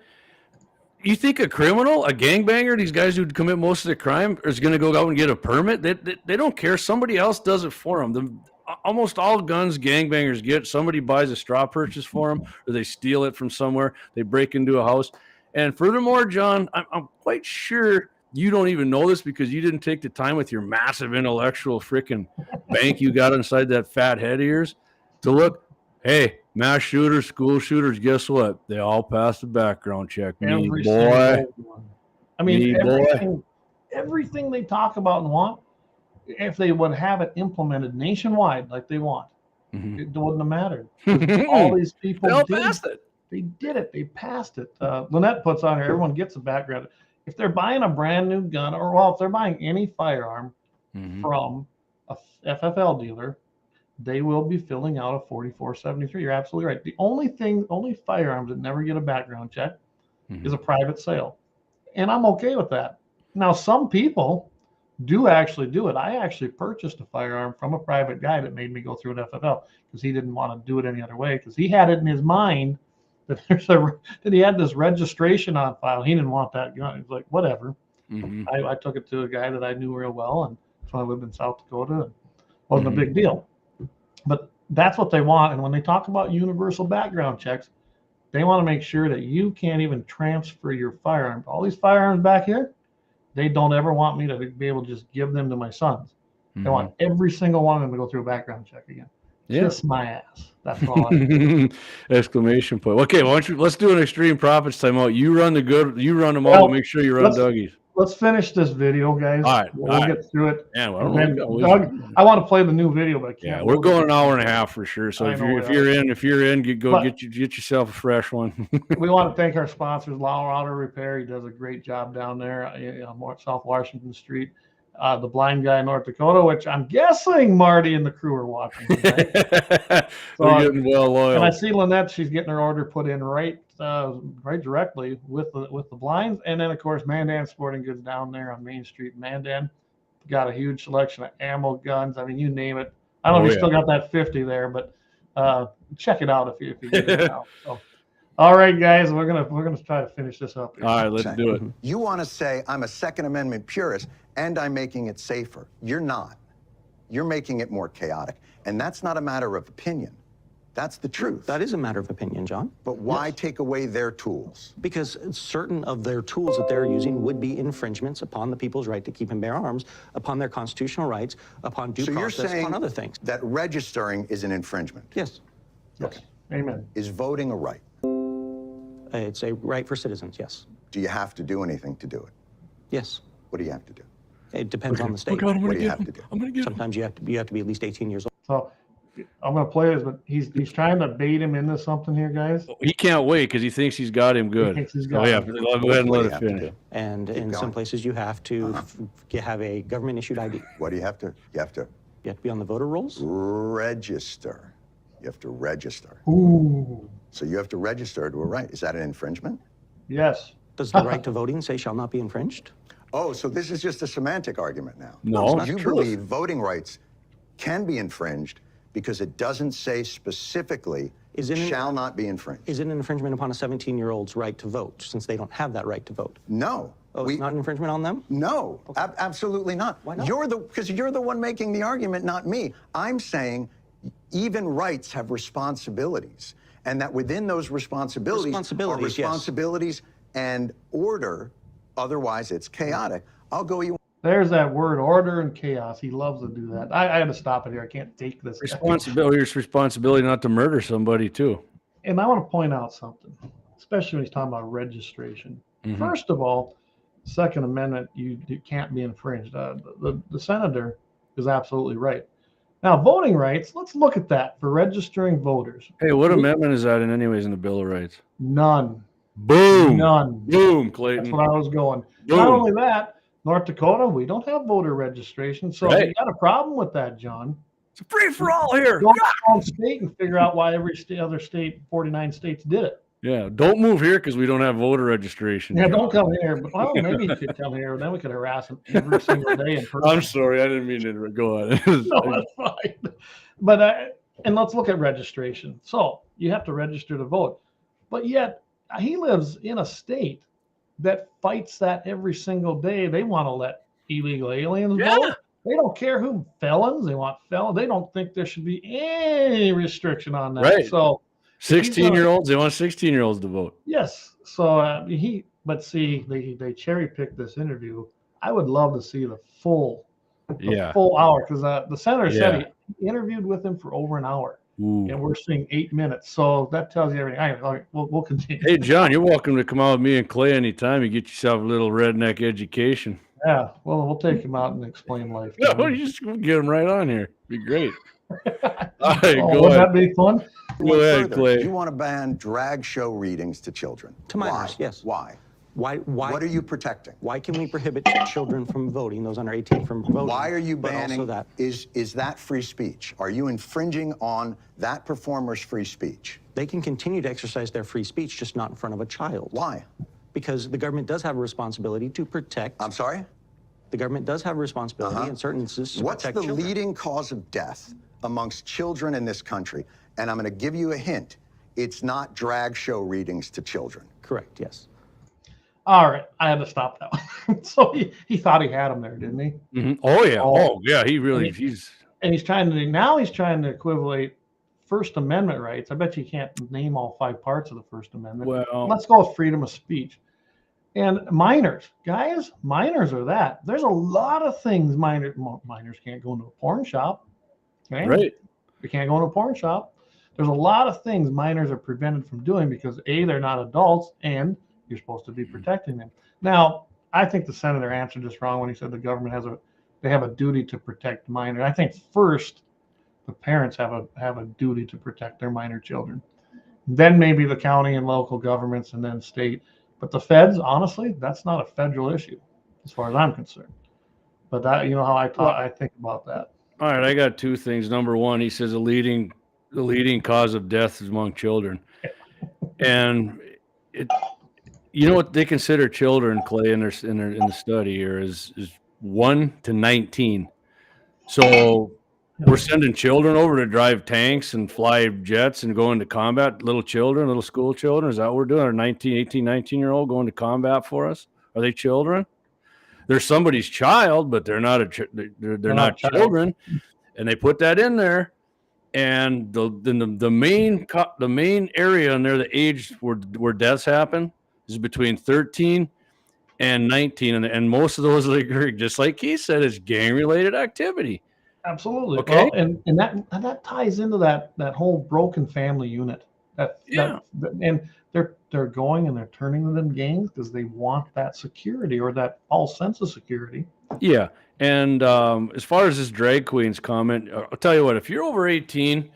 you think a criminal, a gangbanger, these guys who commit most of the crime is going to go out and get a permit? They don't care. Somebody else does it for them. Almost all guns gangbangers get, somebody buys a straw purchase for them, or they steal it from somewhere. They break into a house. And furthermore, John, I'm quite sure you don't even know this because you didn't take the time with your massive intellectual freaking bank you got inside that fat head of yours to look. Hey, mass shooters, school shooters, guess what? They all pass the background check. Me, Every boy. single one. I mean, Me, boy. everything they talk about and want, if they would have it implemented nationwide like they want, Mhm. it wouldn't have mattered. All these people They all did. passed it. They did it. They passed it. Lynette puts on here, everyone gets a background. If they're buying a brand new gun, or well, if they're buying any firearm Mhm. from a FFL dealer, they will be filling out a 4473. You're absolutely right. The only firearms that never get a background check Mhm. is a private sale. And I'm okay with that. Now, some people do actually do it. I actually purchased a firearm from a private guy that made me go through an FFL because he didn't want to do it any other way, because he had it in his mind that that he had this registration on file. He didn't want that gun. He's like, whatever. Mhm. I took it to a guy that I knew real well, and so I lived in South Dakota. And wasn't Mhm. a big deal. But that's what they want. And when they talk about universal background checks, they want to make sure that you can't even transfer your firearm. All these firearms back here, They don't ever want me to be able to just give them to my sons. They Mhm. want every single one of them to go through a background check again. Yeah. Kiss my ass. That's all I do. Exclamation point. Okay, why don't you let's do an extreme profits timeout. You run them all. Well, We'll make sure you run let's- Dougie's. Let's finish this video, guys. All right, We'll all get through it. Yeah, well, I And don't then, know. Doug, I want to play the new video, but I can't. Yeah, we're going an hour and a half for sure. So I if know you're we are. if you're in, get But- yourself a fresh one. We want to thank our sponsors, Lauer Auto Repair. He does a great job down there, South Washington Street. The Blind Guy in North Dakota, which I'm guessing Marty and the crew are watching tonight. We're getting well loyal. And I see Lynette; she's getting her order put in right directly with the blinds. And then of course Mandan Sporting Goods down there on Main Street, Mandan, got a huge selection of ammo, guns. I mean, you name it. I don't know if you still got that 50 there, but check it out if you get it now. So, all right, guys, we're gonna try to finish this up here. All right, let's do it. You want to say I'm a Second Amendment purist and I'm making it safer. You're not. You're making it more chaotic. And that's not a matter of opinion. That's the truth. That is a matter of opinion, John. But why take away their tools? Because certain of their tools that they're using would be infringements upon the people's right to keep and bear arms, upon their constitutional rights, upon due So you're process, saying upon other things. that registering is an infringement? Yes, Yes. Amen. Is voting a right? it's a right for citizens, yes. Do you have to do anything to do it? Yes. What do you have to do? It depends on the state. God, I'm What gonna do you get have to do? I'm gonna get him. Sometimes you have to be at least 18 years old. So I'm gonna play this, but he's trying to bait him into something here, guys. He can't wait because he thinks he's got him good. thinks he's got yeah, him. I'll go ahead and What do let you it have to finish. do? And in some going. places you have to have a government issued ID. What do you have to? You have to You have to be on the voter rolls. register. You have to register. Ooh, So you have to register to a right. Is that an infringement? yes. Does the right to voting say shall not be infringed? Oh, so this is just a semantic argument now. No, So it's you true. believe voting rights can be infringed because it doesn't say specifically Is it an- shall not be infringed. Is it an infringement upon a 17-year-old's right to vote, since they don't have that right to vote? No. Oh, it's not an infringement on them? No, absolutely not. Why not? Because you're the one making the argument, not me. I'm saying even rights have responsibilities, and that within those responsibilities are Responsibilities, yes. responsibilities and order. Otherwise, it's chaotic. I'll go you. There's that word, order and chaos. He loves to do that. I had to stop it here. I can't take this. Responsibility is responsibility not to murder somebody too. And I want to point out something, especially when he's talking about registration. Mhm. First of all, Second Amendment, you can't be infringed. The senator is absolutely right. Now, voting rights, let's look at that for registering voters. Hey, what amendment is that in anyways in the Bill of Rights? None. Boom. None. Boom, That's Clayton. what I was going. Boom. Not only that, North Dakota, we don't have voter registration. So Right. you got a problem with that, John. It's a free for all here. Go to your own state and figure out why every other state, 49 states, did it. Yeah, don't move here because we don't have voter registration. Yeah, don't come here. But well, maybe you could come here. Then we could harass them every single day in person. I'm sorry, I didn't mean to go on. No, that's fine. But and let's look at registration. So you have to register to vote, but yet he lives in a state that fights that every single day. They want to let illegal aliens Yeah. vote. They don't care who felons. They want felons. They don't think there should be any restriction on that. Right. So 16-year-olds, they want 16-year-olds to vote. yes. So but see, they cherry picked this interview. I would love to see the full hour because the senator said he interviewed with him for over an hour. Ooh. And we're seeing 8 minutes. So that tells you everything. All right, we'll continue. Hey, John, you're welcome to come out with me and Clay anytime. You get yourself a little redneck education. Yeah, well, we'll take him out and explain life. to No, him. you just get him right on here. Be great. All right, Oh, go wouldn't ahead. that be fun? Go ahead, Further, Clay. you want to ban drag show readings to children. To minors, Why? yes. Why? Why? What are you protecting? Why can we prohibit children from voting, those under 18 from voting? Why are you but banning? also that Is that free speech? Are you infringing on that performer's free speech? they can continue to exercise their free speech, just not in front of a child. Why? Because the government does have a responsibility to protect. I'm sorry? The government does have a responsibility in certain instances to What's the protect children. leading cause of death amongst children in this country? And I'm going to give you a hint. It's not drag show readings to children. Correct, yes. All right, I had to stop that one. So he thought he had him there, didn't he? Mhm. Oh, yeah. Oh. Oh, yeah. He really, he's. And he's trying to equivalate First Amendment rights. I bet you can't name all 5 parts of the First Amendment. Well, Let's go with freedom of speech. And minors, guys, minors are that. There's a lot of things minors can't go into a porn shop. Okay? Right. They can't go into a porn shop. There's a lot of things minors are prevented from doing because A, they're not adults, and you're supposed to be protecting them. Now, I think the senator answered this wrong when he said the government they have a duty to protect minors. I think first the parents have a duty to protect their minor children. Then maybe the county and local governments, and then state. But the feds, honestly, that's not a federal issue, as far as I'm concerned. But that, you know how I think about that. All right, I got two things. Number one, he says the leading cause of death is among children, and you know what they consider children, Clay, in the study here is 1 to 19. So we're sending children over to drive tanks and fly jets and go into combat. Little children, little school children. Is that what we're doing? Our 19-year-old going to combat for us? Are they children? They're somebody's child, but they're not they're not children. And they put that in there. And the main area in there, the age where deaths happen is between 13 and 19. And most of those, just like he said, is gang-related activity. Absolutely. Okay. Well, and that ties into that whole broken family unit. And they're going and they're turning to them gangs because they want that security or that false sense of security. Yeah. And as far as this drag queen's comment, I'll tell you what, if you're over 18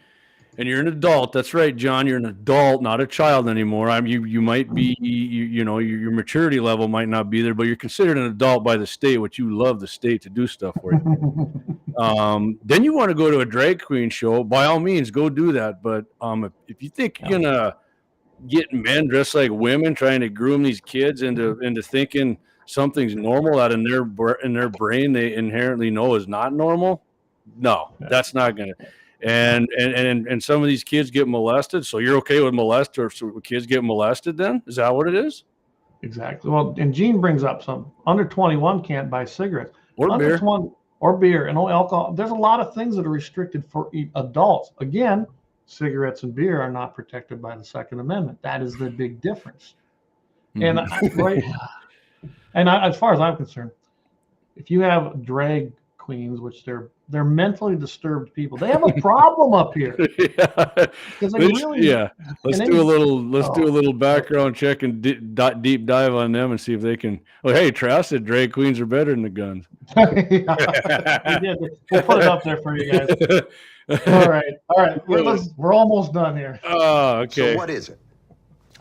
and you're an adult, that's right, John, you're an adult, not a child anymore. You might be, your maturity level might not be there, but you're considered an adult by the state, which you love the state to do stuff for you. Then you want to go to a drag queen show, by all means, go do that. But if you think you're gonna get men dressed like women trying to groom these kids into thinking something's normal that in their brain they inherently know is not normal, no, that's not gonna. And some of these kids get molested, so you're okay with kids get molested? Then is that what it is? Exactly. Well, and Gene brings up some under 21 can't buy cigarettes or under beer. 20, or beer and no alcohol. There's a lot of things that are restricted for adults. Again, cigarettes and beer are not protected by the Second Amendment. That is the big difference. And as far as I'm concerned, if you have drag queens, which they're mentally disturbed people, they have a problem up here. Let's do a little background check and deep dive on them and see if they can. Oh, hey, Trav said drag queens are better than the guns. We did. We'll put it up there for you guys. All right. We're almost done here. Oh, okay. So what is it?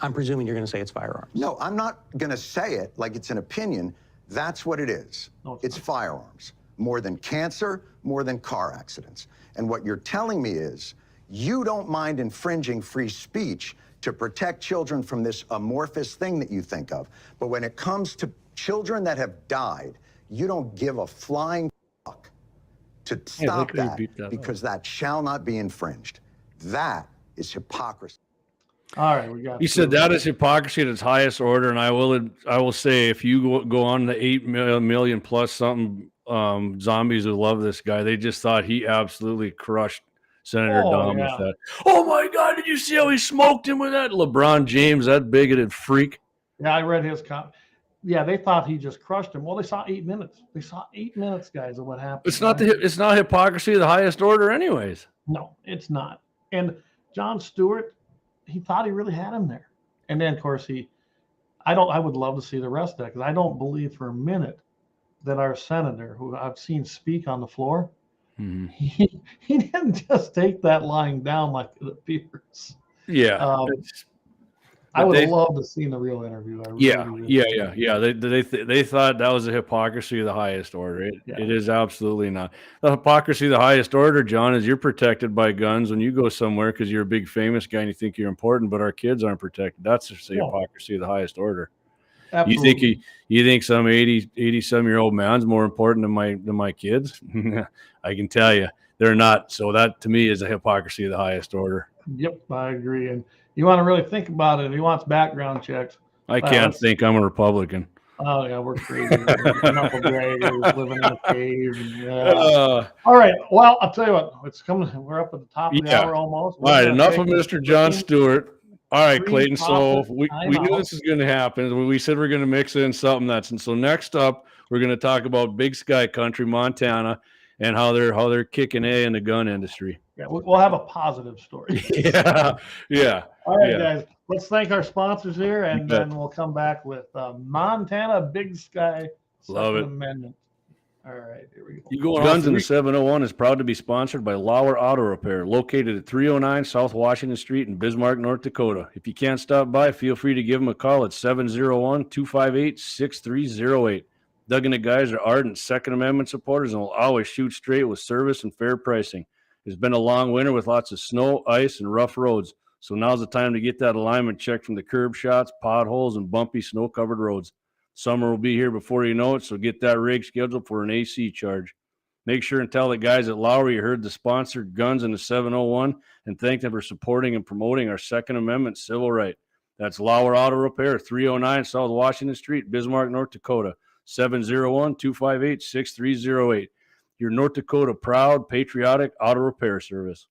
I'm presuming you're going to say it's firearms. No, I'm not going to say it like it's an opinion. That's what it is. No, it's firearms. More than cancer, more than car accidents. And what you're telling me is you don't mind infringing free speech to protect children from this amorphous thing that you think of. But when it comes to children that have died, you don't give a flying fuck to stop that because that shall not be infringed. That is hypocrisy. All right, he said that is hypocrisy at its highest order, and I will say if you go on the 8 million plus something zombies who love this guy, they just thought he absolutely crushed Senator Dahm with that. Oh my God, did you see how he smoked him with that? LeBron James, that bigoted freak. Yeah, I read his comment. Yeah, they thought he just crushed him. Well, they saw 8 minutes. They saw 8 minutes, guys, of what happened. It's not hypocrisy of the highest order, anyways. No, it's not. And Jon Steward, he thought he really had him there. And then, of course, I would love to see the rest of that because I don't believe for a minute that our senator, who I've seen speak on the floor, he didn't just take that lying down like it appears. Yeah. I would have loved to see the real interview. Yeah. They thought that was a hypocrisy of the highest order. It is absolutely not. The hypocrisy of the highest order, John, is you're protected by guns when you go somewhere because you're a big famous guy and you think you're important, but our kids aren't protected. That's just the hypocrisy of the highest order. Absolutely. You think some 80-some-year-old man's more important than my kids? I can tell you they're not. So that to me is a hypocrisy of the highest order. Yep, I agree. And you want to really think about it. If he wants background checks, I can't think. I'm a Republican. Oh yeah, we're crazy. Knuckle draggers living in a cave. All right. Well, I'll tell you what. It's coming. We're up at the top of the hour almost. All right. Enough of Mr. Jon Steward. All right, Free Clayton. So profit we knew timeout. this is going to happen. We said we're going to mix in something that's, and so next up, we're going to talk about Big Sky Country, Montana, and how they're kicking A in the gun industry. Yeah, we'll have a positive story. Yeah. All right, Yeah. guys. Let's thank our sponsors here, and You bet. then we'll come back with Montana Big Sky Love Second it. Amendment. All right, here we go. You going Guns in the 701 is proud to be sponsored by Lauer Auto Repair, located at 309 South Washington Street in Bismarck, North Dakota. If you can't stop by, feel free to give them a call at 701-258-6308. Doug and the guys are ardent Second Amendment supporters and will always shoot straight with service and fair pricing. It's been a long winter with lots of snow, ice, and rough roads, so now's the time to get that alignment checked from the curb shots, potholes, and bumpy snow-covered roads. Summer will be here before you know it, so get that rig scheduled for an AC charge. Make sure and tell the guys at Lowry you heard the sponsored Guns in the 701 and thank them for supporting and promoting our Second Amendment civil right. That's Lauer Auto Repair, 309 South Washington Street, Bismarck, North Dakota, 701-258-6308. Your North Dakota proud, patriotic auto repair service.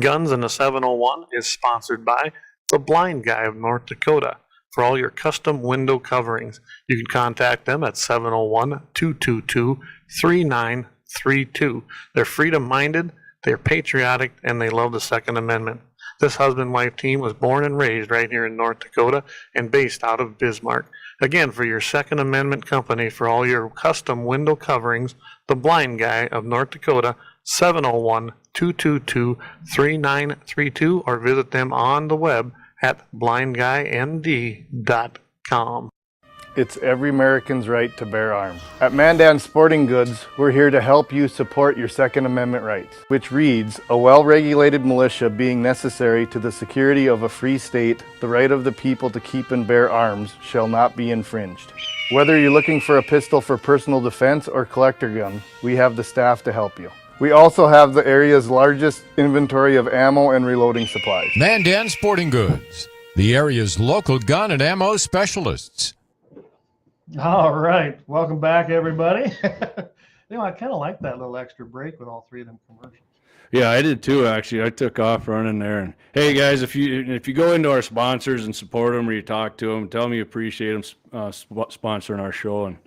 Guns in the 701 is sponsored by The Blind Guy of North Dakota. For all your custom window coverings, you can contact them at 701-222-3932. They're freedom-minded, they're patriotic, and they love the Second Amendment. This husband-wife team was born and raised right here in North Dakota and based out of Bismarck. Again, for your Second Amendment company, for all your custom window coverings, The Blind Guy of North Dakota, 701-222-3932, or visit them on the web at blindguymd.com. It's every American's right to bear arms. At Mandan Sporting Goods, we're here to help you support your Second Amendment rights, which reads, a well-regulated militia being necessary to the security of a free state, the right of the people to keep and bear arms shall not be infringed. Whether you're looking for a pistol for personal defense or collector gun, we have the staff to help you. We also have the area's largest inventory of ammo and reloading supplies. Mandan Sporting Goods, the area's local gun and ammo specialists. All right, welcome back, everybody. I kind of like that little extra break with all three of them commercials. Yeah, I did too. Actually, I took off running there. And hey, guys, if you go into our sponsors and support them, or you talk to them, tell them you appreciate them sponsoring our show. And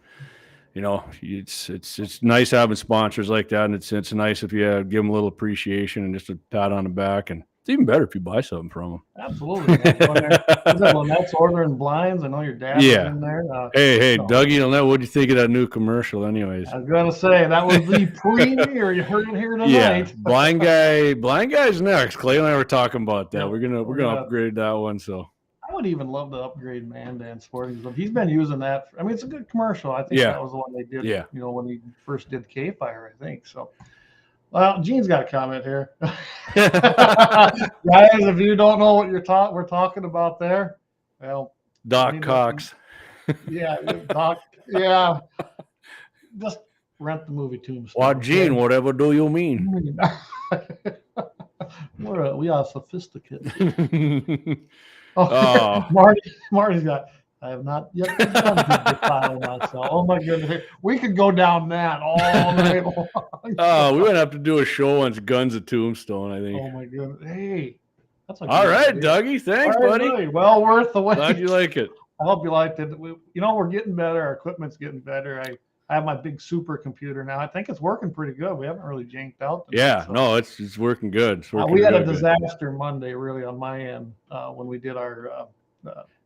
it's nice having sponsors like that, and it's nice if you give them a little appreciation and just a pat on the back. And it's even better if you buy something from them. Absolutely. That's ordering blinds. I know your dad was in there. Hey, Dougie, what do you think of that new commercial? Anyways, I was gonna say that was the premiere. You heard it here tonight. Yeah, blind guy's next. Clay and I were talking about that. We're gonna upgrade that one. So I would even love to upgrade Mandan Sporting Goods. He's been using that. I mean, it's a good commercial. I think that was the one they did. Yeah. When he first did KFYR, I think so. Well, Gene's got a comment here. Guys, if you don't know what we're talking about there, well, Doc Cox. Yeah, Doc. Yeah, just rent the movie Tombstone. Well, Gene, whatever do you mean? We are sophisticated. Oh. Marty's got. I have not yet begun to defile myself. Oh my goodness, we could go down that all night long. Oh, we would have to do a show on Guns of Tombstone, I think. Oh my goodness, hey, that's a all right, idea. Dougie. Thanks, buddy. Well worth the wait. Glad you like it. I hope you liked it. We're getting better. Our equipment's getting better. I have my big supercomputer now. I think it's working pretty good. We haven't really janked out. Yeah, no, it's working good. We had a disaster Monday, really, on my end when we did our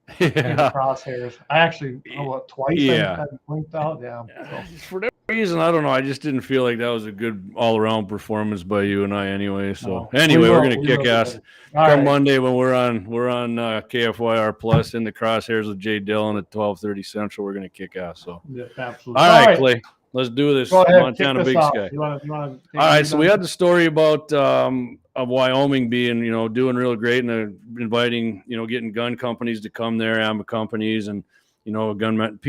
crosshairs. I actually twice I blinked out. Yeah. So. For that reason, I don't know. I just didn't feel like that was a good all-around performance by you and I anyway. So anyway, we're gonna kick ass. Come Monday when we're on KFYR Plus in the crosshairs with Jay Dillon at 12:30 Central. We're gonna kick ass. So yeah, absolutely. All right, Clay. Let's do this. Go ahead, Montana Big Sky. All right, so we had the story about of Wyoming being, doing real great and inviting, getting gun companies to come there, ammo companies, and gun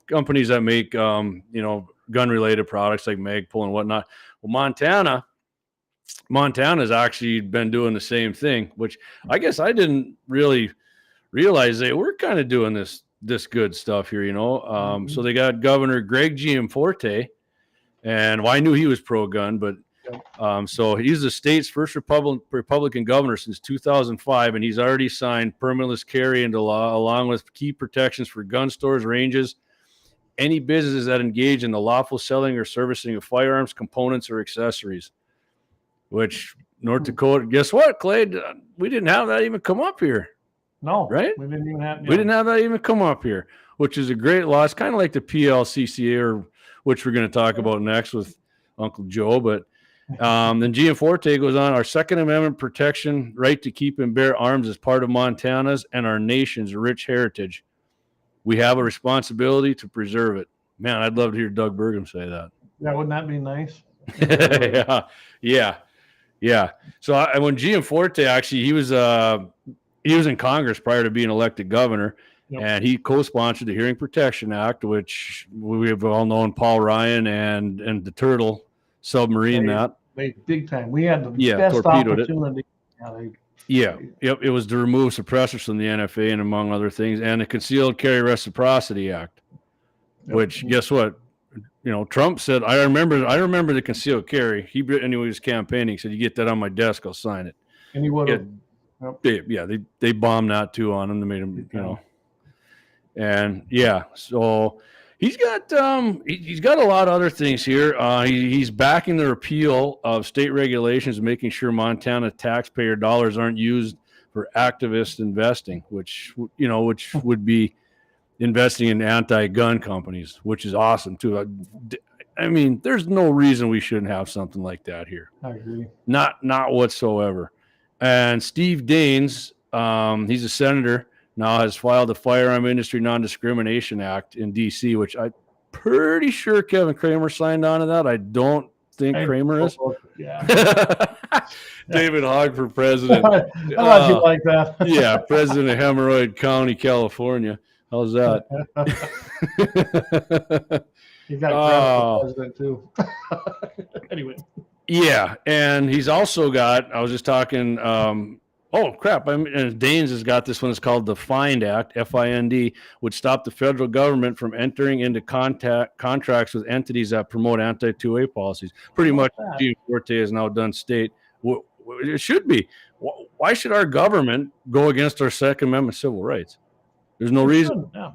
companies that make gun-related products like Magpul and whatnot. Well, Montana's actually been doing the same thing, which I guess I didn't really realize they were kind of doing this good stuff here, So they got Governor Greg Gianforte, and I knew he was pro-gun, but So he's the state's first Republican governor since 2005, and he's already signed permitless carry into law, along with key protections for gun stores, ranges, any businesses that engage in the lawful selling or servicing of firearms, components, or accessories. Which North Dakota, guess what, Clay? We didn't have that even come up here. No, right? We didn't even have. We didn't have that even come up here, which is a great law. It's kind of like the PLCCA, or which we're going to talk about next with Uncle Joe. But then Gianforte goes on, our Second Amendment protection right to keep and bear arms is part of Montana's and our nation's rich heritage. We have a responsibility to preserve it. Man, I'd love to hear Doug Burgum say that. Yeah, wouldn't that be nice? Yeah. So when Gianforte, actually, he was in Congress prior to being elected governor, and he co-sponsored the Hearing Protection Act, which we have all known Paul Ryan and the Turtle submarine big time. We had the best torpedoed opportunity. It was to remove suppressors from the NFA and among other things, and the Concealed Carry Reciprocity Act, which guess what? Trump said, I remember the concealed carry. He was campaigning, said, you get that on my desk, I'll sign it. And he would have. They bombed that too on him. They made him, and so he's got a lot of other things here. He's backing the repeal of state regulations, making sure Montana taxpayer dollars aren't used for activist investing, which would be investing in anti-gun companies, which is awesome too. I mean, there's no reason we shouldn't have something like that here. I agree. Not whatsoever. And Steve Daines, he's a senator now, has filed the Firearm Industry Non-Discrimination Act in D.C., which I'm pretty sure Kevin Kramer signed on to that. I don't think Kramer is. Yeah. David Hogg for president. I thought you like that. Yeah, president of Hemorrhoid County, California. How's that? He's got president too. Anyway. Yeah, and he's also got, I was just talking, and Daines has got this one. It's called the FIND Act, FIND, would stop the federal government from entering into contracts with entities that promote anti-2A policies. Pretty much, Gianforte has now done state. It should be. Why should our government go against our Second Amendment civil rights? There's no reason. Yeah.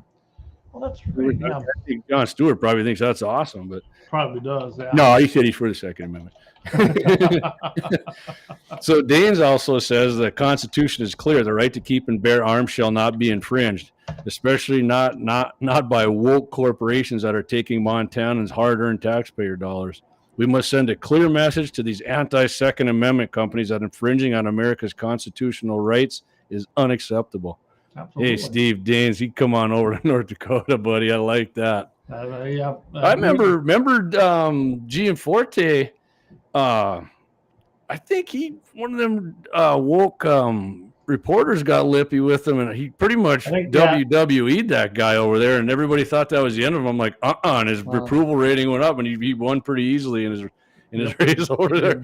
Well, that's great. I think Jon Steward probably thinks that's awesome, but probably does. Yeah. No, he said he's for the Second Amendment. So Daines also says the Constitution is clear: the right to keep and bear arms shall not be infringed, especially not by woke corporations that are taking Montanans' hard-earned taxpayer dollars. We must send a clear message to these anti-Second Amendment companies that infringing on America's constitutional rights is unacceptable. Absolutely. Hey, Steve Daines, you come on over to North Dakota, buddy. I like that. I remember Gianforte. I think one of them woke reporters got lippy with him, and he pretty much WWE'd that guy over there, and everybody thought that was the end of him. I'm like, and his approval rating went up, and he won pretty easily in his race over there.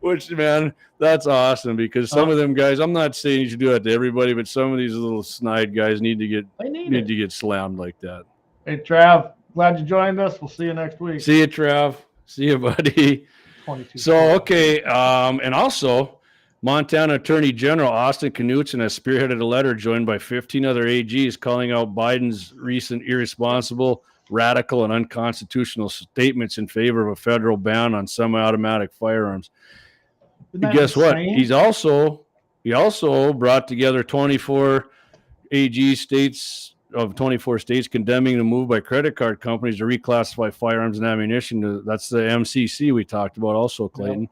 Which, man, that's awesome, because some of them guys, I'm not saying you should do that to everybody, but some of these little snide guys need to get slammed like that. Hey, Trav, glad you joined us. We'll see you next week. See you, Trav. See you, buddy. So, okay, and also, Montana Attorney General Austin Knudsen has spearheaded a letter joined by 15 other AGs calling out Biden's recent irresponsible, radical, and unconstitutional statements in favor of a federal ban on semi-automatic firearms. Guess what? He also brought together 24 AG states of 24 states condemning the move by credit card companies to reclassify firearms and ammunition. That's the MCC we talked about also, Clayton.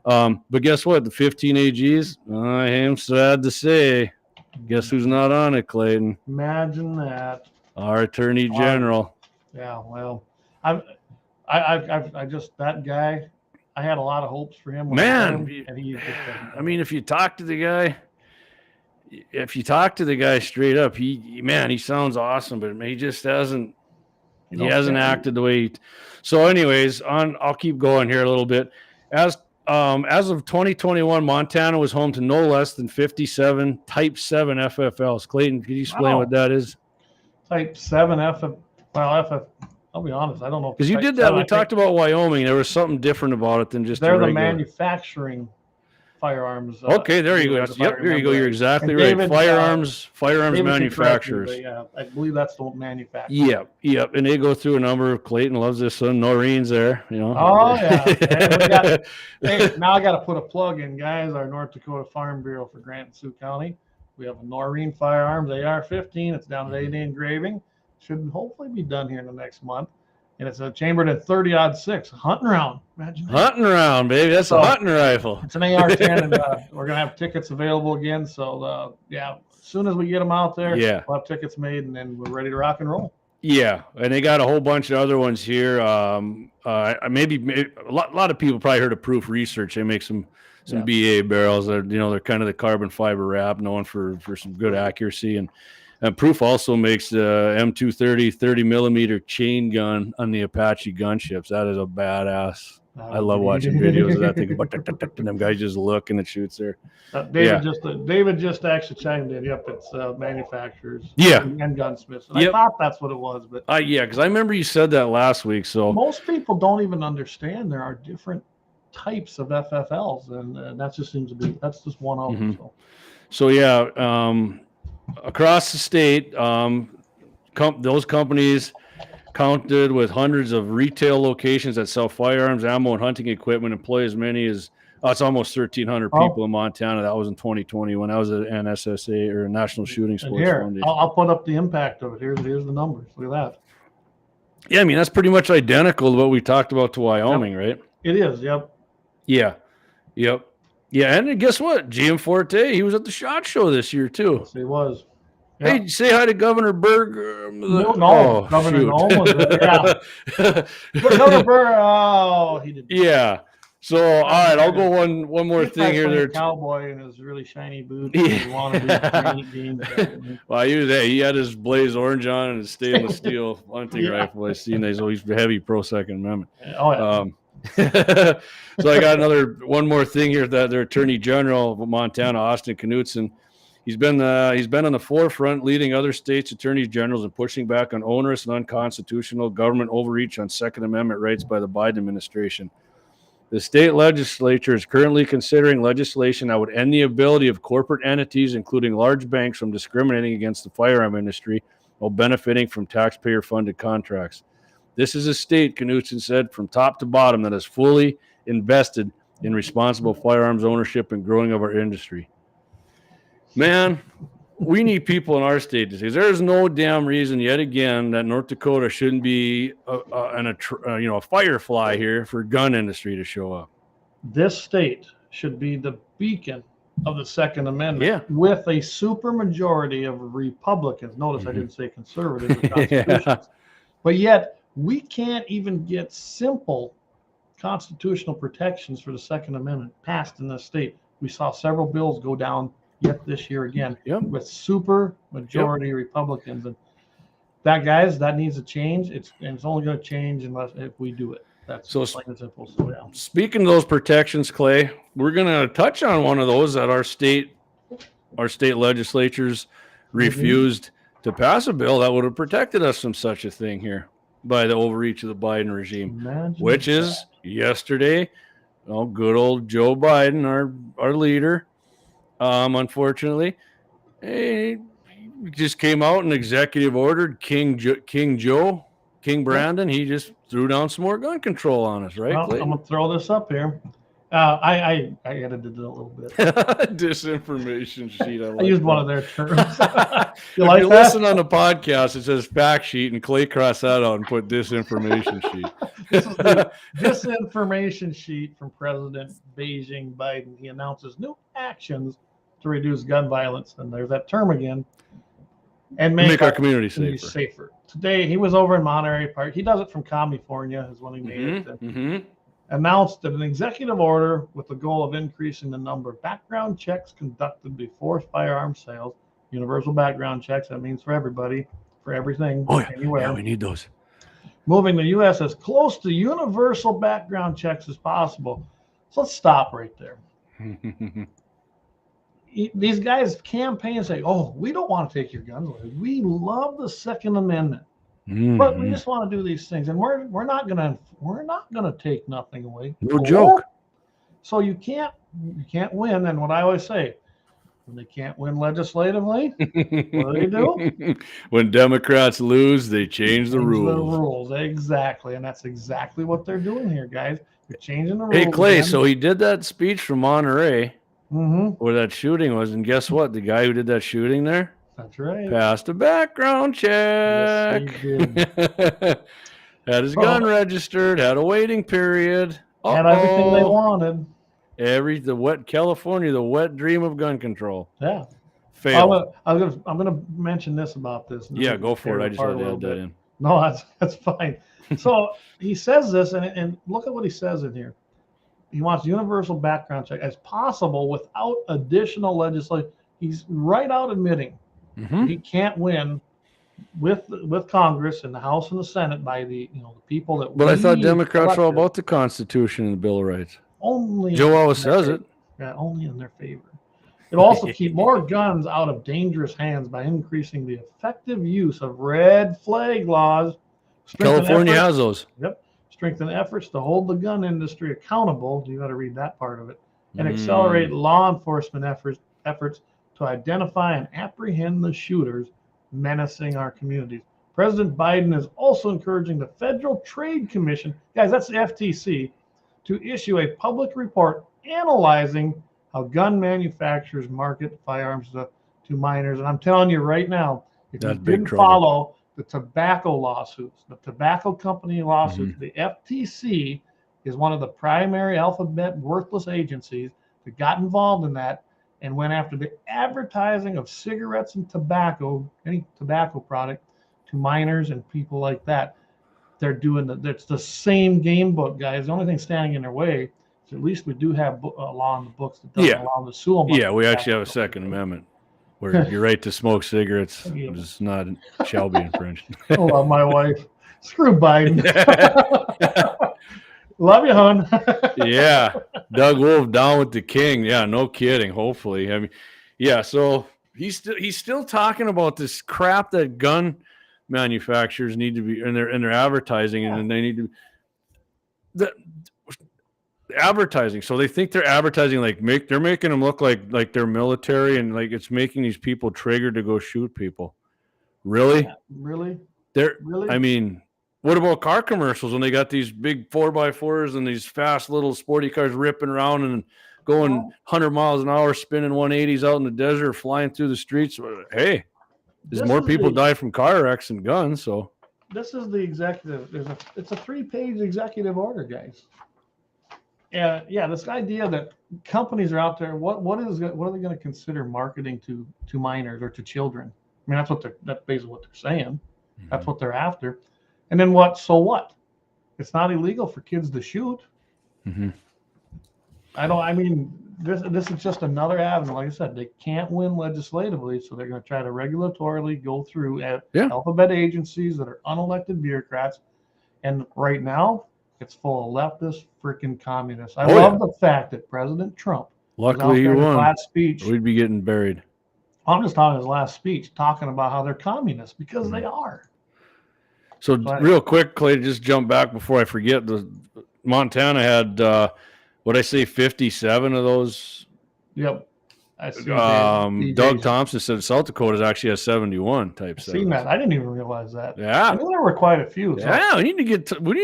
But guess what? The 15 AGs, I am sad to say, guess who's not on it, Clayton? Imagine that. Our Attorney General. Yeah, well, I just, that guy, I had a lot of hopes for him. I mean, if you talk to the guy straight up, he sounds awesome, but he just hasn't acted the way so anyways, I'll keep going here a little bit. As of 2021, Montana was home to no less than 57 Type 7 FFLs. Clayton, could you explain what that is? Type 7 FF. Well, I'll be honest, I don't know. Because you did that. We talked about Wyoming. There was something different about it than just they're a the regular. manufacturing firearms. Okay, there you go. dealers, if I Yep, there you go. You're remember. exactly And right. David, Firearms David can correct me, manufacturers. but yeah, I believe that's the manufacturer. Yep. And they go through a number of. Clayton loves this one. Noreen's there, you know. Oh yeah. And hey, now I got to put a plug in, guys. Our North Dakota Farm Bureau for Grant and Sioux County. We have a Noreen Firearms AR-15. It's down at 8 engraving. Should hopefully be done here in the next month. And it's chambered at 30-06, hunting round. Imagine that. Hunting round, baby. That's a hunting rifle. It's an AR-10, and we're gonna have tickets available again. So yeah, as soon as we get them out there, we'll have tickets made, and then we're ready to rock and roll. Yeah, and they got a whole bunch of other ones here. Maybe a lot of people probably heard of Proof Research. They make some BA barrels. They're kind of the carbon fiber wrap, known for some good accuracy. And Proof also makes the M230 30 millimeter chain gun on the Apache gunships. That is a badass. I love watching videos of that thing. And them guys just look and it shoots there. David just actually chimed in. Yep, it's manufacturers. Yeah. And gunsmiths. And I thought that's what it was, but because I remember you said that last week. So most people don't even understand there are different types of FFLs, and that just seems to be that's just one of them. So yeah. Across the state, those companies counted with hundreds of retail locations that sell firearms, ammo, and hunting equipment, employ as many as it's almost 1,300 people in Montana. That was in 2020 when I was at NSSA or National Shooting Sports Foundation. I'll put up the impact of it. Here's the numbers. Look at that. Yeah, I mean that's pretty much identical to what we talked about to Wyoming, right? It is. Yep. Yeah. Yeah, and guess what? GM Forte, he was at the SHOT Show this year too. Yes, he was. Yeah. Hey, say hi to Governor Berg. Governor Dahm was there. Governor Berg. He did. Yeah. So all right, I'll go one more thing here. There, cowboy in his really shiny boots. Well, he had his blaze orange on and his stainless steel hunting rifle. I seen these always heavy pro Second Amendment. Oh yeah. So I got one more thing here that their Attorney General of Montana, Austin Knudsen, he's been on the forefront leading other states' attorneys generals and pushing back on onerous and unconstitutional government overreach on Second Amendment rights by the Biden administration. The state legislature is currently considering legislation that would end the ability of corporate entities, including large banks, from discriminating against the firearm industry while benefiting from taxpayer-funded contracts. This is a state, Knudsen said, from top to bottom that is fully invested in responsible firearms ownership and growing of our industry. Man, we need people in our state to say there's no damn reason yet again that North Dakota shouldn't be a firefly here for gun industry to show up. This state should be the beacon of the Second Amendment with a super majority of Republicans. Notice I didn't say conservatives or constitutionalists. But yet we can't even get simple constitutional protections for the Second Amendment passed in this state. We saw several bills go down yet this year again with super majority Republicans, and that needs to change. It's only going to change if we do it. That's so plain and simple. So yeah. Speaking of those protections, Clay, we're going to touch on one of those that our state legislatures refused to pass a bill that would have protected us from such a thing here by the overreach of the Biden regime, which is yesterday. Good old Joe Biden, our leader. Unfortunately, he just came out and executive ordered King Brandon. He just threw down some more gun control on us, right? Well, I'm gonna throw this up here. I edited it a little bit. Disinformation sheet. I used one of their terms. If you listen on the podcast, it says fact sheet, and Clay crossed that out and put disinformation sheet. This is the disinformation sheet from President Bejing Biden. He announces new actions to reduce gun violence, and there's that term again, and make our community safer. Today, he was over in Monterey Park. He does it from California, is when he made it. Announced that an executive order with the goal of increasing the number of background checks conducted before firearm sales, universal background checks, that means for everybody, for everything, anywhere. Yeah, we need those. Moving the U.S. as close to universal background checks as possible. So let's stop right there. These guys campaign and say, we don't want to take your guns away. We love the Second Amendment. But we just want to do these things, and we're not gonna take nothing away. No joke. So you can't win. And what I always say, when they can't win legislatively, what do? When Democrats lose, they change the rules. The rules, exactly, and that's exactly what they're doing here, guys. They're changing the rules. Hey Clay, again. so he did that speech from Monterey, Mm-hmm. where that shooting was, and guess what? The guy who did that shooting there That's right. passed a background check. Yes, he did. Had his gun registered. Had a waiting period. Had everything they wanted. California, the wet dream of gun control. Yeah. Failed. I'm gonna mention this about this. Yeah, go for it. I just had to add that in. No, that's fine. So he says this, and look at what he says in here. He wants universal background check as possible without additional legislation. He's right out admitting he can't win with Congress and the House and the Senate by the people that. But I thought Democrats were all elected. about the Constitution and the Bill of Rights. Only Joe always says it. Yeah, only in their favor. It'll also keep more guns out of dangerous hands by increasing the effective use of red flag laws. California has those. Yep. Strengthen efforts to hold the gun industry accountable. You got to read that part of it. And accelerate law enforcement efforts to identify and apprehend the shooters menacing our communities. President Biden is also encouraging the Federal Trade Commission, guys, that's the FTC, to issue a public report analyzing how gun manufacturers market firearms to minors. And I'm telling you right now, if you didn't follow the tobacco lawsuits, the tobacco company lawsuits, the FTC is one of the primary alphabet worthless agencies that got involved in that and went after the advertising of cigarettes and tobacco, any tobacco product, to minors and people like that. They're doing it's the same game book, guys. The only thing standing in their way is at least we do have a law in the books that doesn't allow them to sue them. Yeah, we actually have a Second Amendment where your right to smoke cigarettes is not shall be infringed. I love my wife. Screw Biden. Love you, hon. Yeah, Doug Wolf down with the king. Yeah, no kidding. Hopefully, I mean, yeah. So he's still talking about this crap that gun manufacturers need to be in their advertising, and they need to the advertising. So they think they're advertising they're making them look like they're military, and like it's making these people triggered to go shoot people. Really? Really? I mean, what about car commercials when they got these big 4x4s and these fast little sporty cars ripping around and going 100 miles an hour, spinning 180s out in the desert, flying through the streets? Hey, there's more people die from car wrecks than guns. So this is the executive. It's a 3-page executive order, guys. And yeah, this idea that companies are out there. What are they going to consider marketing to minors or to children? I mean, that's basically what they're saying. That's what they're after. And then what? So what? It's not illegal for kids to shoot. I mean, this is just another avenue. Like I said, they can't win legislatively, so they're going to try to regulatorily go through alphabet agencies that are unelected bureaucrats. And right now, it's full of leftist freaking communists. I love the fact that President Trump, luckily he won. Last speech, we'd be getting buried. I'm just talking his last speech, talking about how they're communists because they are. So real quick, Clay, just jump back before I forget. The Montana had what I say 57 of those. Yep. I see Doug Thompson said South Dakota actually has 71 type. Seen that? I didn't even realize that. Yeah, I knew there were quite a few. So. Yeah, we need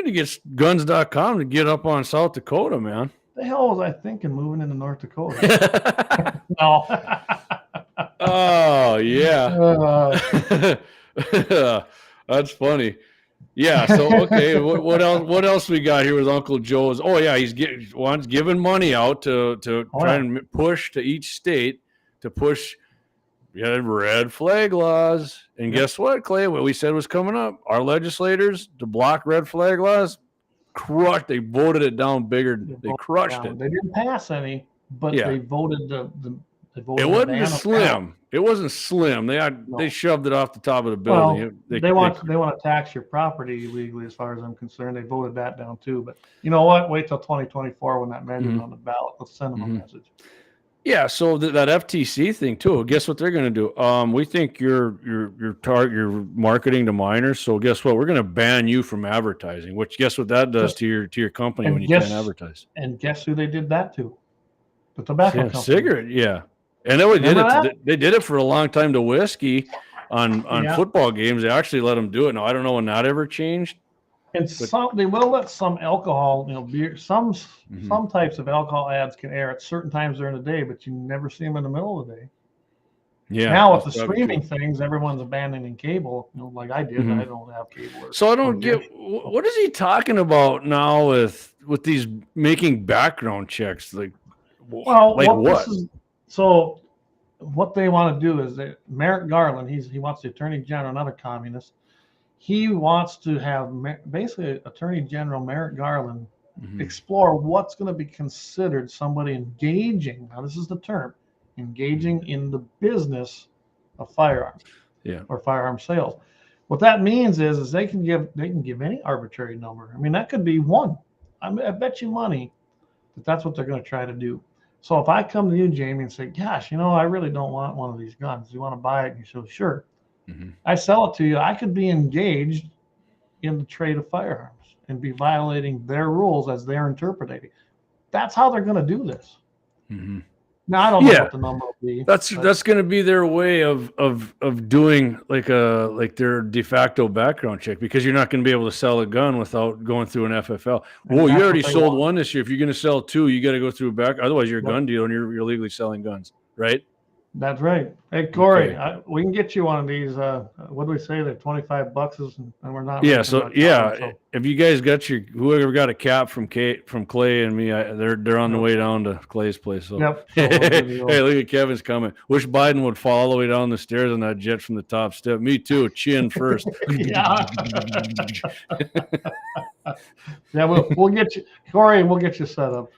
to get guns.com to get up on South Dakota, man. The hell was I thinking moving into North Dakota? No. Oh yeah. That's funny. Yeah. So okay, what else? What else we got here with Uncle Joe's? Oh yeah, he's giving money out to try and push to each state to push red flag laws. And guess what, Clay? What we said was coming up. Our legislators to block red flag laws crushed. They voted it down bigger. They crushed it. They didn't pass any, but they voted it wasn't slim. It wasn't slim. They shoved it off the top of the building. Well, they want to tax your property illegally, as far as I'm concerned. They voted that down too. But you know what? Wait till 2024 when that measure's on the ballot. Let's send them a message. Yeah, so that FTC thing too. Guess what they're going to do? We think you're marketing to minors. So guess what? We're going to ban you from advertising. Which guess what that does to your company when you can't advertise? And guess who they did that to? The tobacco company. Cigarette. Yeah, and they did it for a long time to whiskey on football games. They actually let them do it. Now I don't know when that ever changed. And they will let some alcohol, beer, some types of alcohol ads can air at certain times during the day, but you never see them in the middle of the day. Yeah. Now with the streaming things, everyone's abandoning cable. Like I did. I don't have cable. So I don't get what is he talking about now with these making background checks? Like, well, like what? So what they want to do is that Merrick Garland, he wants the Attorney General, another communist. He wants to have basically Attorney General Merrick Garland explore what's going to be considered somebody engaging. Now, this is the term, engaging in the business of firearms, or firearm sales. What that means is they can give any arbitrary number. I mean, that could be one. I bet you money that's what they're going to try to do. So if I come to you, Jamie, and say, "Gosh, I really don't want one of these guns. You want to buy it?" And you say, "Sure." I sell it to you. I could be engaged in the trade of firearms and be violating their rules as they're interpreting. That's how they're going to do this. Now I don't know what the number will be. That's going to be their way of doing like their de facto background check, because you're not going to be able to sell a gun without going through an FFL. Well, you already sold one this year. If you're going to sell two, you got to go through a back. Otherwise, you're a gun dealer and you're illegally selling guns, right? That's right. Hey, Corey, we can get you one of these. What do we say? They're $25, and we're not. Yeah. So if you guys got whoever got a cap from Clay and me, they're on the way down to Clay's place. So. Yep. Hey, look at Kevin's comment. Wish Biden would fall all the way down the stairs on that jet from the top step. Me too. Chin first. Yeah, we'll get you, Corey. We'll get you set up.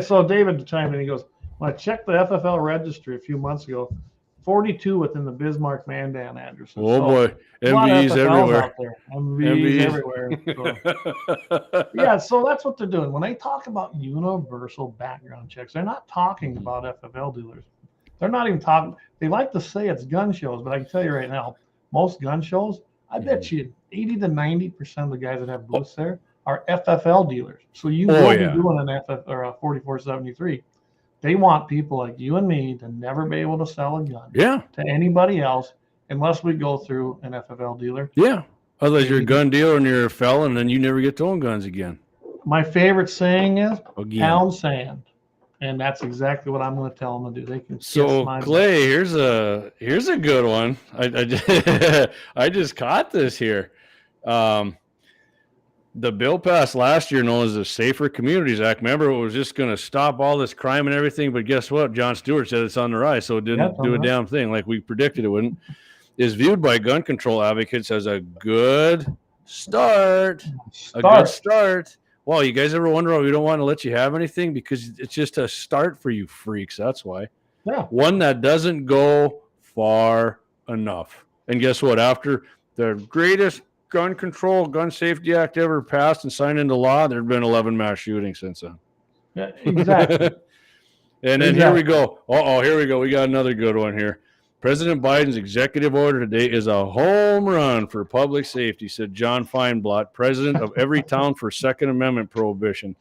So David chimed in. He goes, "When I checked the FFL registry a few months ago, 42 within the Bismarck Mandan addresses." Oh boy, MVs everywhere. MVs everywhere. So. So that's what they're doing. When they talk about universal background checks, they're not talking about FFL dealers. They're not even talking. They like to say it's gun shows, but I can tell you right now, most gun shows, I bet you 80 to 90% of the guys that have booths there are FFL dealers. So you will be doing an FF or a 4473. They want people like you and me to never be able to sell a gun to anybody else unless we go through an FFL dealer. Yeah. Otherwise, you're a gun dealer and you're a felon, and then you never get to own guns again. My favorite saying is pound sand. And that's exactly what I'm going to tell them to do. They can. So Clay, here's a good one. I just caught this here. The bill passed last year, known as the Safer Communities Act. Remember, it was just going to stop all this crime and everything. But guess what? Jon Steward said it's on the rise, so it didn't do a damn thing like we predicted it wouldn't. Is viewed by gun control advocates as a good start. A good start. Well, you guys ever wonder why we don't want to let you have anything? Because it's just a start for you freaks. That's why. Yeah. One that doesn't go far enough. And guess what? After the greatest gun control, gun safety act ever passed and signed into law, there have been 11 mass shootings since then. Yeah, exactly. And then here we go. Here we go. We got another good one here. President Biden's executive order today is a home run for public safety, said John Feinblatt, president of Every Town for Second Amendment Prohibition.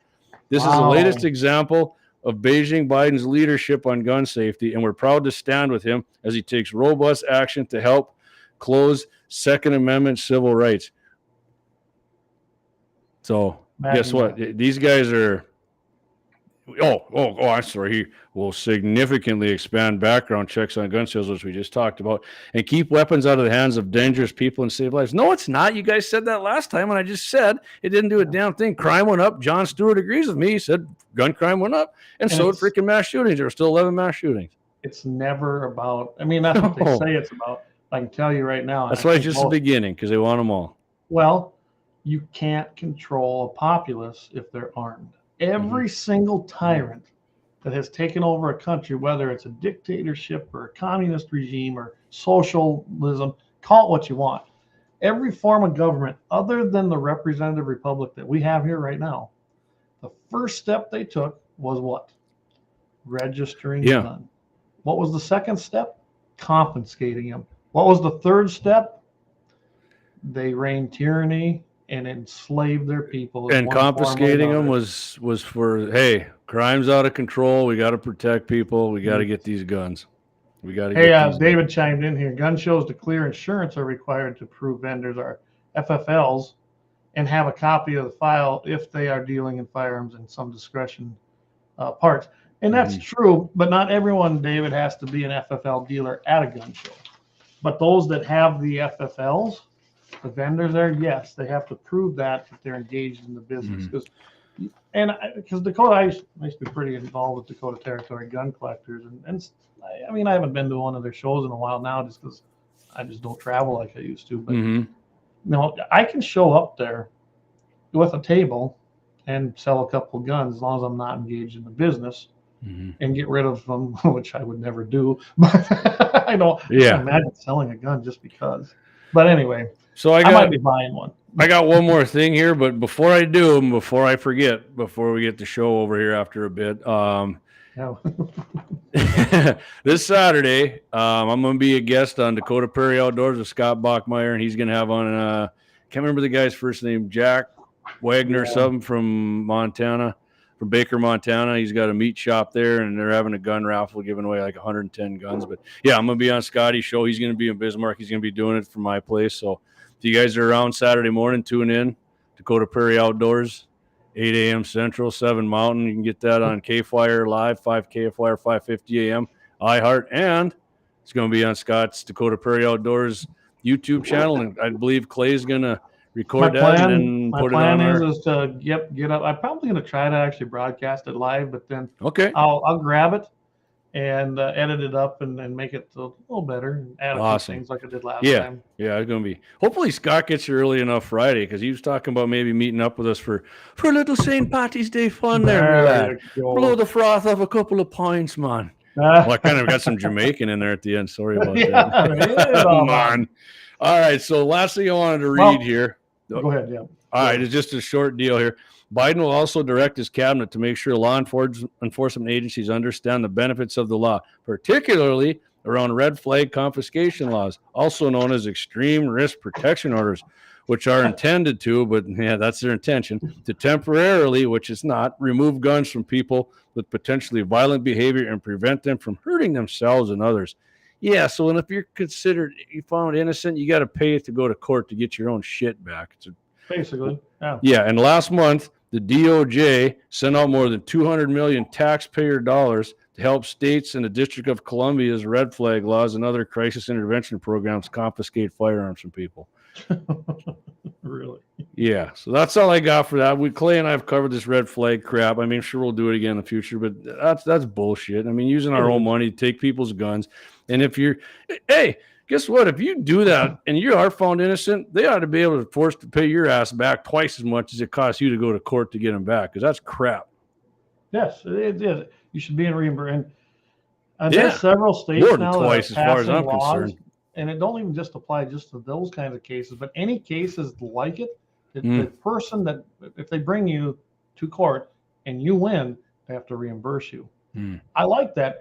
This is the latest example of Bejing Biden's leadership on gun safety, and we're proud to stand with him as he takes robust action to help close Second Amendment civil rights. So guess what? These guys are I'm sorry. He will significantly expand background checks on gun sales, which we just talked about, and keep weapons out of the hands of dangerous people and save lives. No, it's not. You guys said that last time, and I just said it didn't do a damn thing. Crime went up. Jon Steward agrees with me. He said gun crime went up, and so did freaking mass shootings. There were still 11 mass shootings. It's never about, I mean, that's what they say it's about. I can tell you right now. That's why it's just the beginning, because they want them all. Well, you can't control a populace if they're armed. Every single tyrant that has taken over a country, whether it's a dictatorship or a communist regime or socialism, call it what you want. Every form of government other than the representative republic that we have here right now, the first step they took was what? registering Yeah. the gun. What was the second step? Confiscating him. What was the third step? They reigned tyranny and enslaved their people. And confiscating them was for, hey, crime's out of control. We got to protect people. We got to get these guns. We got to Hey, get these David chimed in here. Gun shows to clear insurance are required to prove vendors are FFLs and have a copy of the file if they are dealing in firearms in some discretion parts. And that's true, but not everyone, David, has to be an FFL dealer at a gun show. But those that have the FFLs, the vendors there, yes, they have to prove that they're engaged in the business. Because Dakota, I used to be pretty involved with Dakota Territory gun collectors, and I mean, I haven't been to one of their shows in a while now, just because I just don't travel like I used to. But no, I can show up there with a table and sell a couple of guns as long as I'm not engaged in the business. And get rid of them, which I would never do. But I can't imagine selling a gun just because. But anyway, so I might be buying one. I got one more thing here, but before I do, before I forget, before we get the show over here after a bit, this Saturday, I'm going to be a guest on Dakota Prairie Outdoors with Scott Bachmeyer, and he's going to have on, can't remember the guy's first name, Jack Wagner, something from Montana. From Baker, Montana. He's got a meat shop there, and they're having a gun raffle, giving away like 110 guns. But yeah, I'm going to be on Scotty's show. He's going to be in Bismarck. He's going to be doing it from my place. So if you guys are around Saturday morning, tune in. Dakota Prairie Outdoors, 8 a.m. Central, 7 Mountain. You can get that on KFYR Live, 5 KFYR, 5:50 a.m. iHeart, and it's going to be on Scott's Dakota Prairie Outdoors YouTube channel. And I believe Clay's going to record that and then put it on. My plan is to get up. I'm probably going to try to actually broadcast it live, but then I'll grab it and edit it up and make it a little better and add a few things like I did last time. Yeah, it's going to be. Hopefully Scott gets here early enough Friday, because he was talking about maybe meeting up with us for a little St. Patty's Day fun there. Blow the froth off a couple of pints, man. Well, I kind of got some Jamaican in there at the end. Sorry about that. Come on. All right, so last thing I wanted to read here. Go ahead, yeah. All right, it's just a short deal here. Biden will also direct his cabinet to make sure law enforcement agencies understand the benefits of the law, particularly around red flag confiscation laws, also known as extreme risk protection orders, which are intended to, but yeah, that's their intention, to temporarily, which is not, remove guns from people with potentially violent behavior and prevent them from hurting themselves and others. Yeah, so if you're considered, you found innocent, you got to pay to go to court to get your own shit back. Basically, yeah. Yeah, and last month, the DOJ sent out more than $200 million taxpayer dollars to help states and the District of Columbia's red flag laws and other crisis intervention programs confiscate firearms from people. Really? Yeah, so that's all I got for that. Clay and I have covered this red flag crap. I mean, sure, we'll do it again in the future, but that's bullshit. I mean, using our own money to take people's guns. And if hey, guess what? If you do that and you are found innocent, they ought to be able to force to pay your ass back twice as much as it costs you to go to court to get them back, because that's crap. Yes, it is. You should be in reimbursement. And there's several states more than now twice, that as far as I'm laws, concerned. and it don't even just apply just to those kinds of cases, but any cases like it, the person that, if they bring you to court and you win, they have to reimburse you. I like that.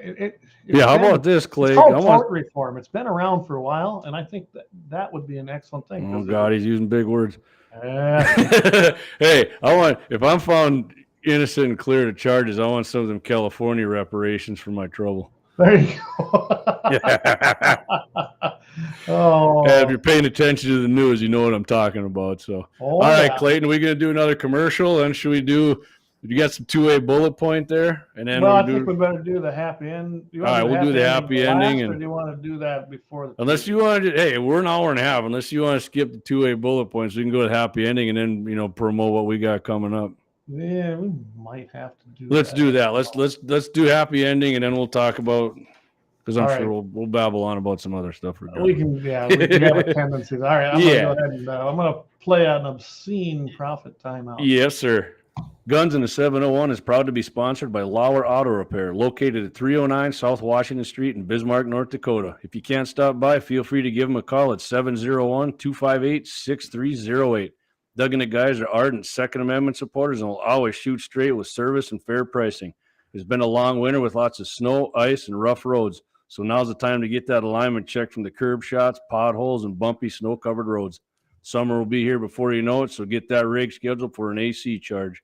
How about this, Clay? It's called tort reform. It's been around for a while, and I think that would be an excellent thing. Oh God, he's using big words. Hey, if I'm found innocent and clear of charges, I want some of them California reparations for my trouble. There you go. If you're paying attention to the news, you know what I'm talking about. So, all right, Clayton, are we going to do another commercial? And should we do? You got some two-way bullet point there, and then I think we better do the happy end. All right, we'll do the happy ending. Or do you want to do that before the? Unless you want to, hey, we're an hour and a half. Unless you want to skip the two-way bullet points, we can go to happy ending and then promote what we got coming up. Yeah, we might have to do. Let's do that. Let's do happy ending, and then we'll talk about, because I'm sure we'll babble on about some other stuff. We can have a tendency. All right, I'm gonna go ahead and I'm gonna play an obscene profit timeout. Yes, sir. Guns in the 701 is proud to be sponsored by Lauer Auto Repair, located at 309 South Washington Street in Bismarck, North Dakota. If you can't stop by, feel free to give them a call at 701-258-6308. Doug and the guys are ardent Second Amendment supporters and will always shoot straight with service and fair pricing. It's been a long winter with lots of snow, ice, and rough roads. So now's the time to get that alignment checked from the curb shots, potholes, and bumpy snow-covered roads. Summer will be here before you know it, so get that rig scheduled for an AC charge.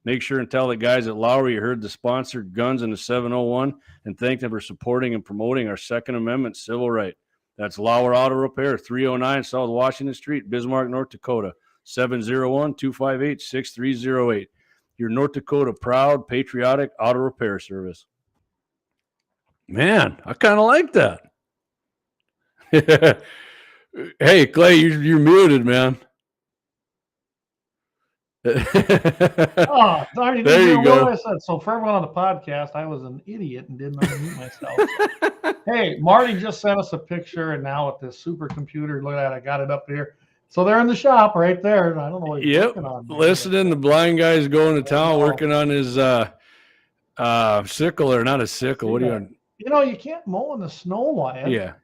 Make sure and tell the guys at Lowry you heard the sponsored Guns in the 701 and thank them for supporting and promoting our Second Amendment civil right. That's Lowry Auto Repair, 309 South Washington Street, Bismarck, North Dakota, 701-258-6308. Your North Dakota proud, patriotic auto repair service. Man, I kind of like that. Hey, Clay, you're muted, man. Oh, darn, There you go. What I said. So for everyone on the podcast, I was an idiot and didn't unmute myself. Hey, Marty just sent us a picture, and now with this supercomputer, look at that, I got it up here. So they're in the shop right there. I don't know what he's working on. Listening, the blind guy's going to town working on his sickle, or not a sickle. What are you on? You know, you can't mow in the snow, Wyatt. Yeah.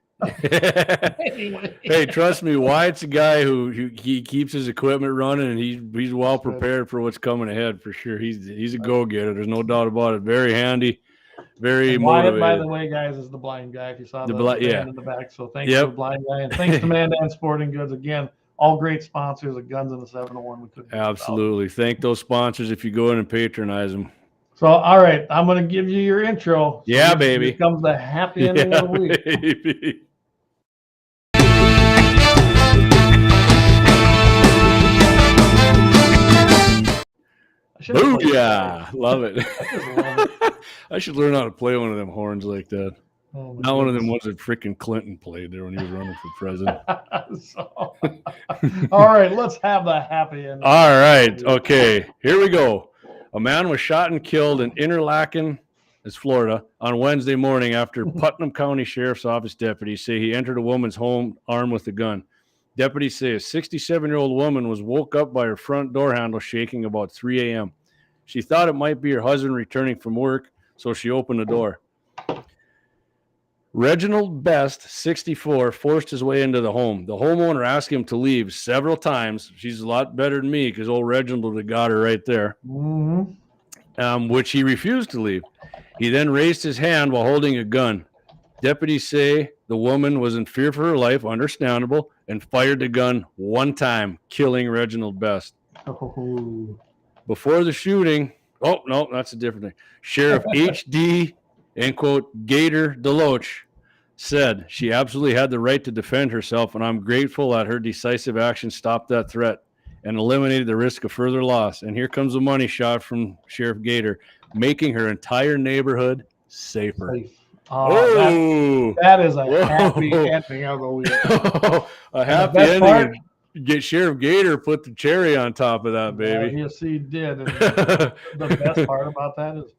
Anyway. Hey, trust me, Wyatt's a guy who he keeps his equipment running, and he's well prepared for what's coming ahead for sure. He's a go-getter. There's no doubt about it. Very handy, very motivated. Wyatt, by the way, guys, is the blind guy. If you saw the band in the back, so thanks to the blind guy, and thanks to Mandan Sporting Goods again. All great sponsors of Guns in the 701. We couldn't absolutely thank those sponsors if you go in and patronize them. So, all right, I'm going to give you your intro. So yeah, baby. Here comes the happy ending of the week. Baby. Booyah! Love it. I should learn how to play one of them horns like that. Oh, not one of them ones that freaking Clinton played there when he was running for president. So, all right, let's have the happy ending. All right, okay, here we go. A man was shot and killed in Interlaken, Florida, on Wednesday morning after Putnam County Sheriff's Office deputies say he entered a woman's home armed with a gun. Deputies say a 67-year-old woman was woke up by her front door handle shaking about 3 a.m. She thought it might be her husband returning from work, so she opened the door. Reginald Best, 64, forced his way into the home. The homeowner asked him to leave several times. She's a lot better than me because old Reginald would have got her right there, which he refused to leave. He then raised his hand while holding a gun. Deputies say the woman was in fear for her life, understandable, and fired the gun one time, killing Reginald Best. Oh. Before the shooting, oh, no, that's a different thing. Sheriff H.D., end quote, Gator Deloach said she absolutely had the right to defend herself, and I'm grateful that her decisive action stopped that threat and eliminated the risk of further loss. And here comes a money shot from Sheriff Gator, making her entire neighborhood safer. Oh, that is a happy ending of the week. A happy ending. Get Sheriff Gator put the cherry on top of that, baby. Yes, he did. And the best part about that is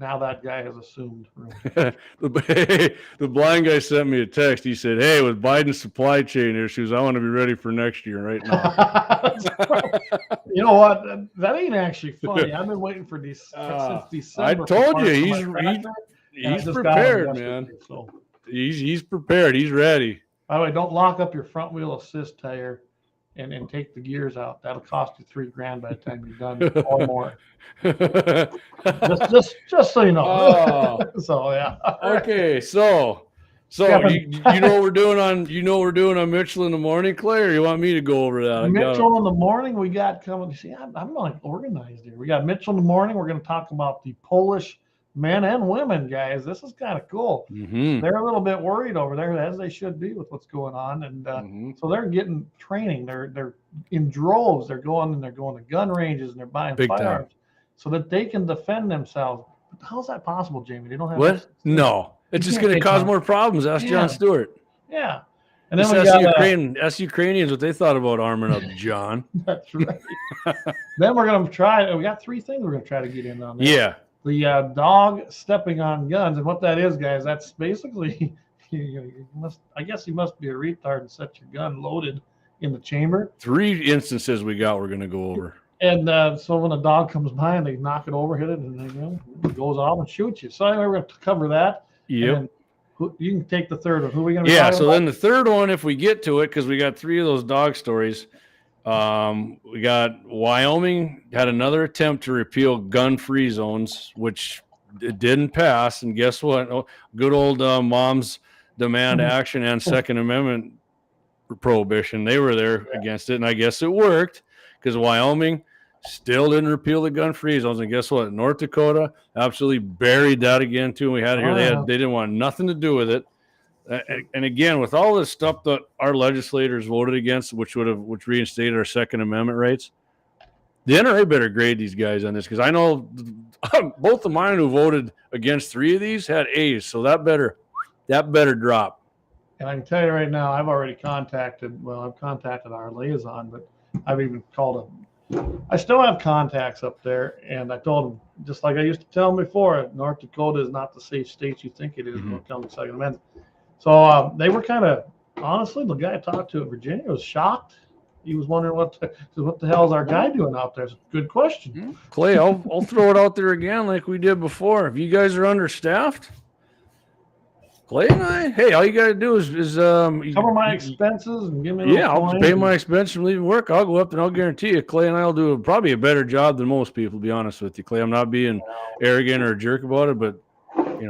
now that guy has assumed. The blind guy sent me a text. He said, hey, with Biden's supply chain issues, I want to be ready for next year right now. You know what? That ain't actually funny. I've been waiting for these since December. I told you, he's prepared, man. So. He's prepared. He's ready. By the way, don't lock up your front wheel assist tire and take the gears out. That'll cost you $3,000 by the time you're done or more. just so you know. Oh. So yeah. Okay, so you know what we're doing on Mitchell in the morning, Clay, or you want me to go over that? Mitchell in the morning we got coming. See, I'm like organized here. We got Mitchell in the morning. We're going to talk about the Polish men and women, guys. This is kind of cool. Mm-hmm. They're a little bit worried over there, as they should be with what's going on, and so they're getting training. They're in droves. They're going to gun ranges and they're buying firearms so that they can defend themselves. But how's that possible, Jamie? They don't have what? No, it's just going to cause more problems. Ask Jon Steward. Yeah, and then we ask Ukrainians what they thought about arming up, John. That's right. Then we're going to try. We got 3 things we're going to try to get in on. Yeah. The dog stepping on guns, and what that is, guys, that's basically you must be a retard and set your gun loaded in the chamber. 3 instances we're going to go over. And so when a dog comes by and they knock it over, hit it, and it goes off and shoots you. So anyway, we're going to cover that. Yep. You can take the third one. Who are we going to? Yeah. So then the third one, if we get to it, because we got 3 of those dog stories. We got Wyoming had another attempt to repeal gun-free zones, which it didn't pass. And guess what? Oh, good old Mom's Demand Action and Second Amendment prohibition. They were there against it, and I guess it worked because Wyoming still didn't repeal the gun-free zones. And guess what? North Dakota absolutely buried that again too. And we had it here. They didn't want nothing to do with it. And again, with all this stuff that our legislators voted against, which reinstated our Second Amendment rights, the NRA better grade these guys on this, because I know both of mine who voted against 3 of these had A's, so that better drop. And I can tell you right now, I've contacted our liaison, but I've even called him. I still have contacts up there, and I told him, just like I used to tell him before, North Dakota is not the safe state you think it is when it comes to Second Amendment. So they were kind of, honestly, the guy I talked to in Virginia was shocked. He was wondering what the hell is our guy doing out there? It's a good question. Clay, I'll throw it out there again like we did before. If you guys are understaffed, Clay and I, hey, all you got to do is cover my expenses and give me I'll pay my expenses from leaving work. I'll go up and I'll guarantee you, Clay and I will do probably a better job than most people, to be honest with you, Clay. I'm not being arrogant or a jerk about it, but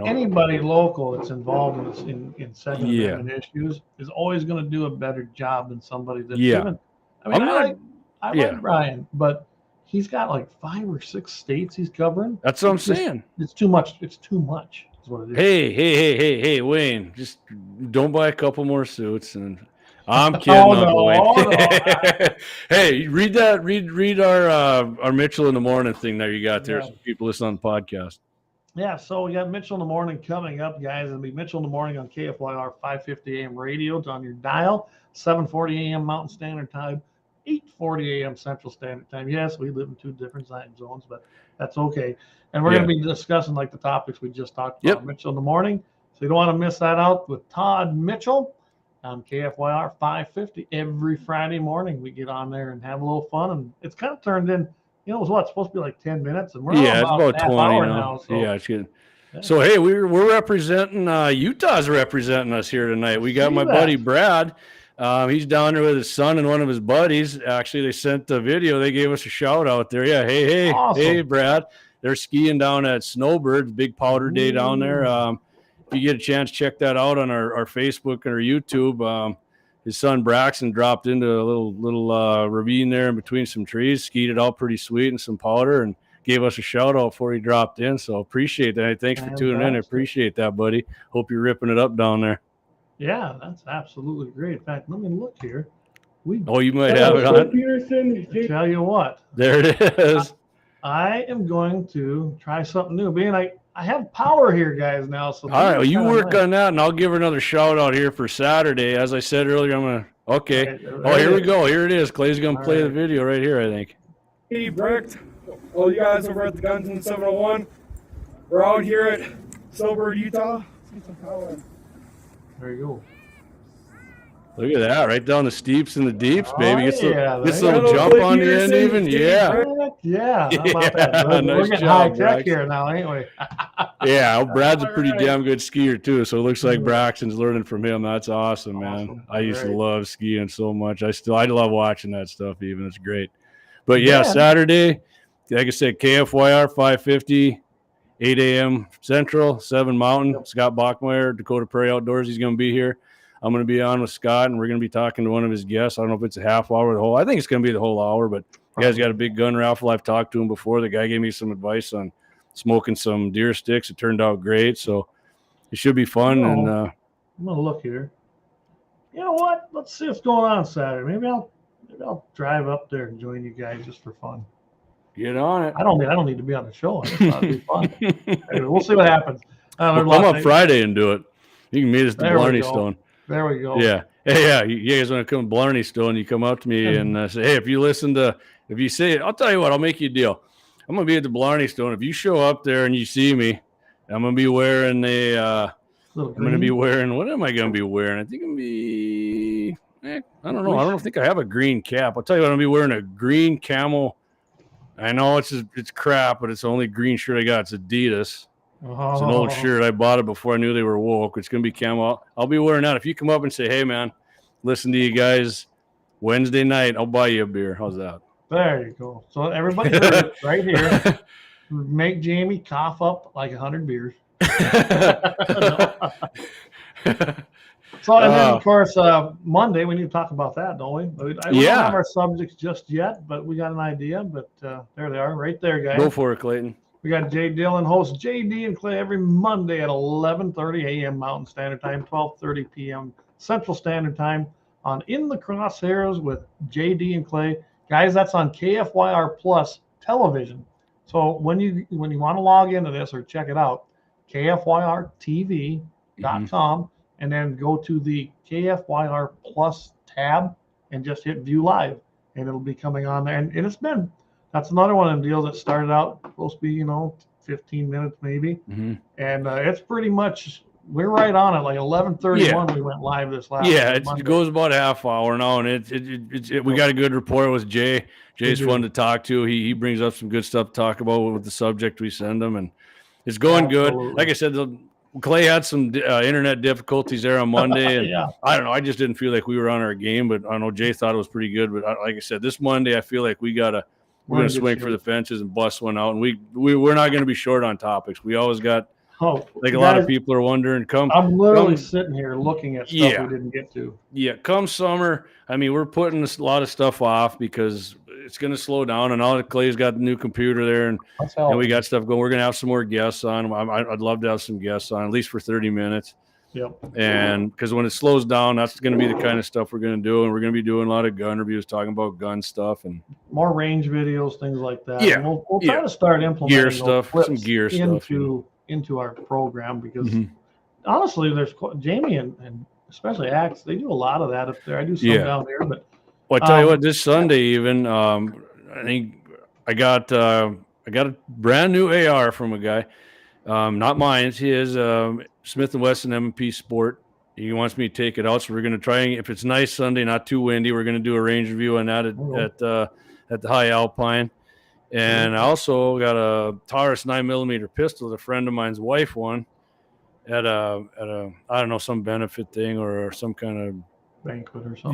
anybody local that's involved in Second Amendment issues is always going to do a better job than somebody that's given. I mean, I like Brian, but he's got like 5 or 6 states he's covering. That's what I'm saying. It's too much. It's too much. Is what it is. Hey, Wayne, just don't buy a couple more suits. And I'm kidding, Wayne. Hey, read that. Read our Mitchell in the Morning thing there you got there. So people listen on the podcast. Yeah, so we got Mitchell in the Morning coming up, guys. It'll be Mitchell in the Morning on KFYR 550 AM radio. It's on your dial, 7:40 AM Mountain Standard Time, 8:40 AM Central Standard Time. Yes, we live in 2 different time zones, but that's okay. And we're going to be discussing like the topics we just talked about. Mitchell in the Morning. So you don't want to miss that out with Todd Mitchell on KFYR 550 every Friday morning. We get on there and have a little fun, and it's kind of turned in. It was it's supposed to be like 10 minutes, and we're it's about 20 now. So. Yeah, it's good. So hey, we're representing Utah's representing us here tonight. We got my buddy Brad. He's down there with his son and one of his buddies. Actually, they sent the video. They gave us a shout out there. Yeah, hey, awesome. Hey, Brad. They're skiing down at Snowbirds, big powder day down there. If you get a chance, check that out on our Facebook and our YouTube. His son Braxton dropped into a little ravine there in between some trees, skied it out pretty sweet and some powder, and gave us a shout out before he dropped in. So appreciate that. Thanks for tuning in. I appreciate that, buddy. Hope you're ripping it up down there. Yeah, that's absolutely great. In fact, let me look here. You might have it on. Pederson. I tell you what. There it is. I am going to try something new. Being I have power here, guys, now. So all right, well, you work on that, and I'll give her another shout out here for Saturday. As I said earlier, I'm gonna. Okay. Here we go. Here it is. Clay's gonna play the video right here, I think. Hey, Brecht. All you guys over at the Guns in 701. We're out here at Snowbird, Utah. Let's get some power. There you go. Look at that, right down the steeps and the deeps, baby. Gets a Gets little jump on the end even. Yeah. Yeah. How about that? We're Nice getting job, high tech here now, ain't we? Yeah, Brad's a pretty damn good skier too, so it looks like Braxton's learning from him. That's awesome, man. I used to love skiing so much. I love watching that stuff even. It's great. But yeah, Saturday, like I said, KFYR 550, 8 a.m. Central, 7 Mountain. Scott Bachmeyer, Dakota Prairie Outdoors, he's going to be here. I'm going to be on with Scott, and we're going to be talking to one of his guests. I don't know if it's a half hour or the whole. I think it's going to be the whole hour, but the guy's got a big gun raffle. I've talked to him before. The guy gave me some advice on smoking some deer sticks. It turned out great, so it should be fun. And I'm going to look here. You know what? Let's see what's going on Saturday. Maybe I'll drive up there and join you guys just for fun. Get on it. I don't need to be on the show. I just thought it'd be fun. Anyway, we'll see what happens. Come up Friday and do it. You can meet us at Blarney Stone. There we go. Yeah. Hey, yeah. You guys want to come to Blarney Stone, you come up to me and say, hey, if you say, I'll tell you what, I'll make you a deal. I'm going to be at the Blarney Stone. If you show up there and you see me, I'm going to be wearing what am I going to be wearing? I think I'm going to be, I don't know. I don't think I have a green cap. I'll tell you what, I'm going to be wearing a green camel. I know it's crap, but it's the only green shirt I got. It's Adidas. It's an old shirt. I bought it before I knew they were woke. It's going to be camo. I'll be wearing that. If you come up and say, hey, man, listen to you guys Wednesday night, I'll buy you a beer. How's that? There you go. So everybody heard it right here. make Jamie cough up like 100 beers. So, and then of course, Monday, we need to talk about that, don't we? We don't have our subjects just yet, but we got an idea, but there they are right there, guys. Go for it, Clayton. We got Jay Dillon, host JD and Clay every Monday at 11:30 a.m. Mountain Standard Time, 12:30 p.m. Central Standard Time on In the Crosshairs with JD and Clay. Guys, that's on KFYR Plus television. So when you want to log into this or check it out, KFYRTV.com, and then go to the KFYR Plus tab and just hit View Live, and it'll be coming on there. And that's another one of them deals that started out supposed to be 15 minutes maybe, and it's pretty much we're right on it. Like 11:31, we went live this last. Yeah, it goes about a half hour now, and we got a good rapport with Jay. Jay's fun to talk to. He brings up some good stuff to talk about with the subject we send him, and it's going good. Like I said, Clay had some internet difficulties there on Monday, and I don't know. I just didn't feel like we were on our game, but I know Jay thought it was pretty good. But like I said, this Monday, I feel like we're going to swing for the fences and bust one out, and we're not going to be short on topics. We always got. A lot of people are wondering. I'm literally sitting here looking at stuff we didn't get to. Yeah, come summer, I mean, we're putting a lot of stuff off because it's going to slow down. And all that Clay's got the new computer there, and we got stuff going. We're going to have some more guests on. I'd love to have some guests on, at least for 30 minutes. Yep. And because when it slows down, that's going to be the kind of stuff we're going to do. And we're going to be doing a lot of gun reviews, talking about gun stuff and more range videos, things like that. Yeah. And we'll try to start implementing gear stuff, some gear stuff into our program, because honestly, there's Jamie and especially Axe, they do a lot of that up there. I do some down there, but I tell you what, this Sunday even, I think I got a brand new AR from a guy, not mine, it's his, Smith & Wesson M&P Sport. He wants me to take it out, so we're going to try, and if it's nice Sunday, not too windy, we're going to do a range review on that at the High Alpine. And I also got a Taurus 9mm pistol that a friend of mine's wife won at a I don't know, some benefit thing or some kind of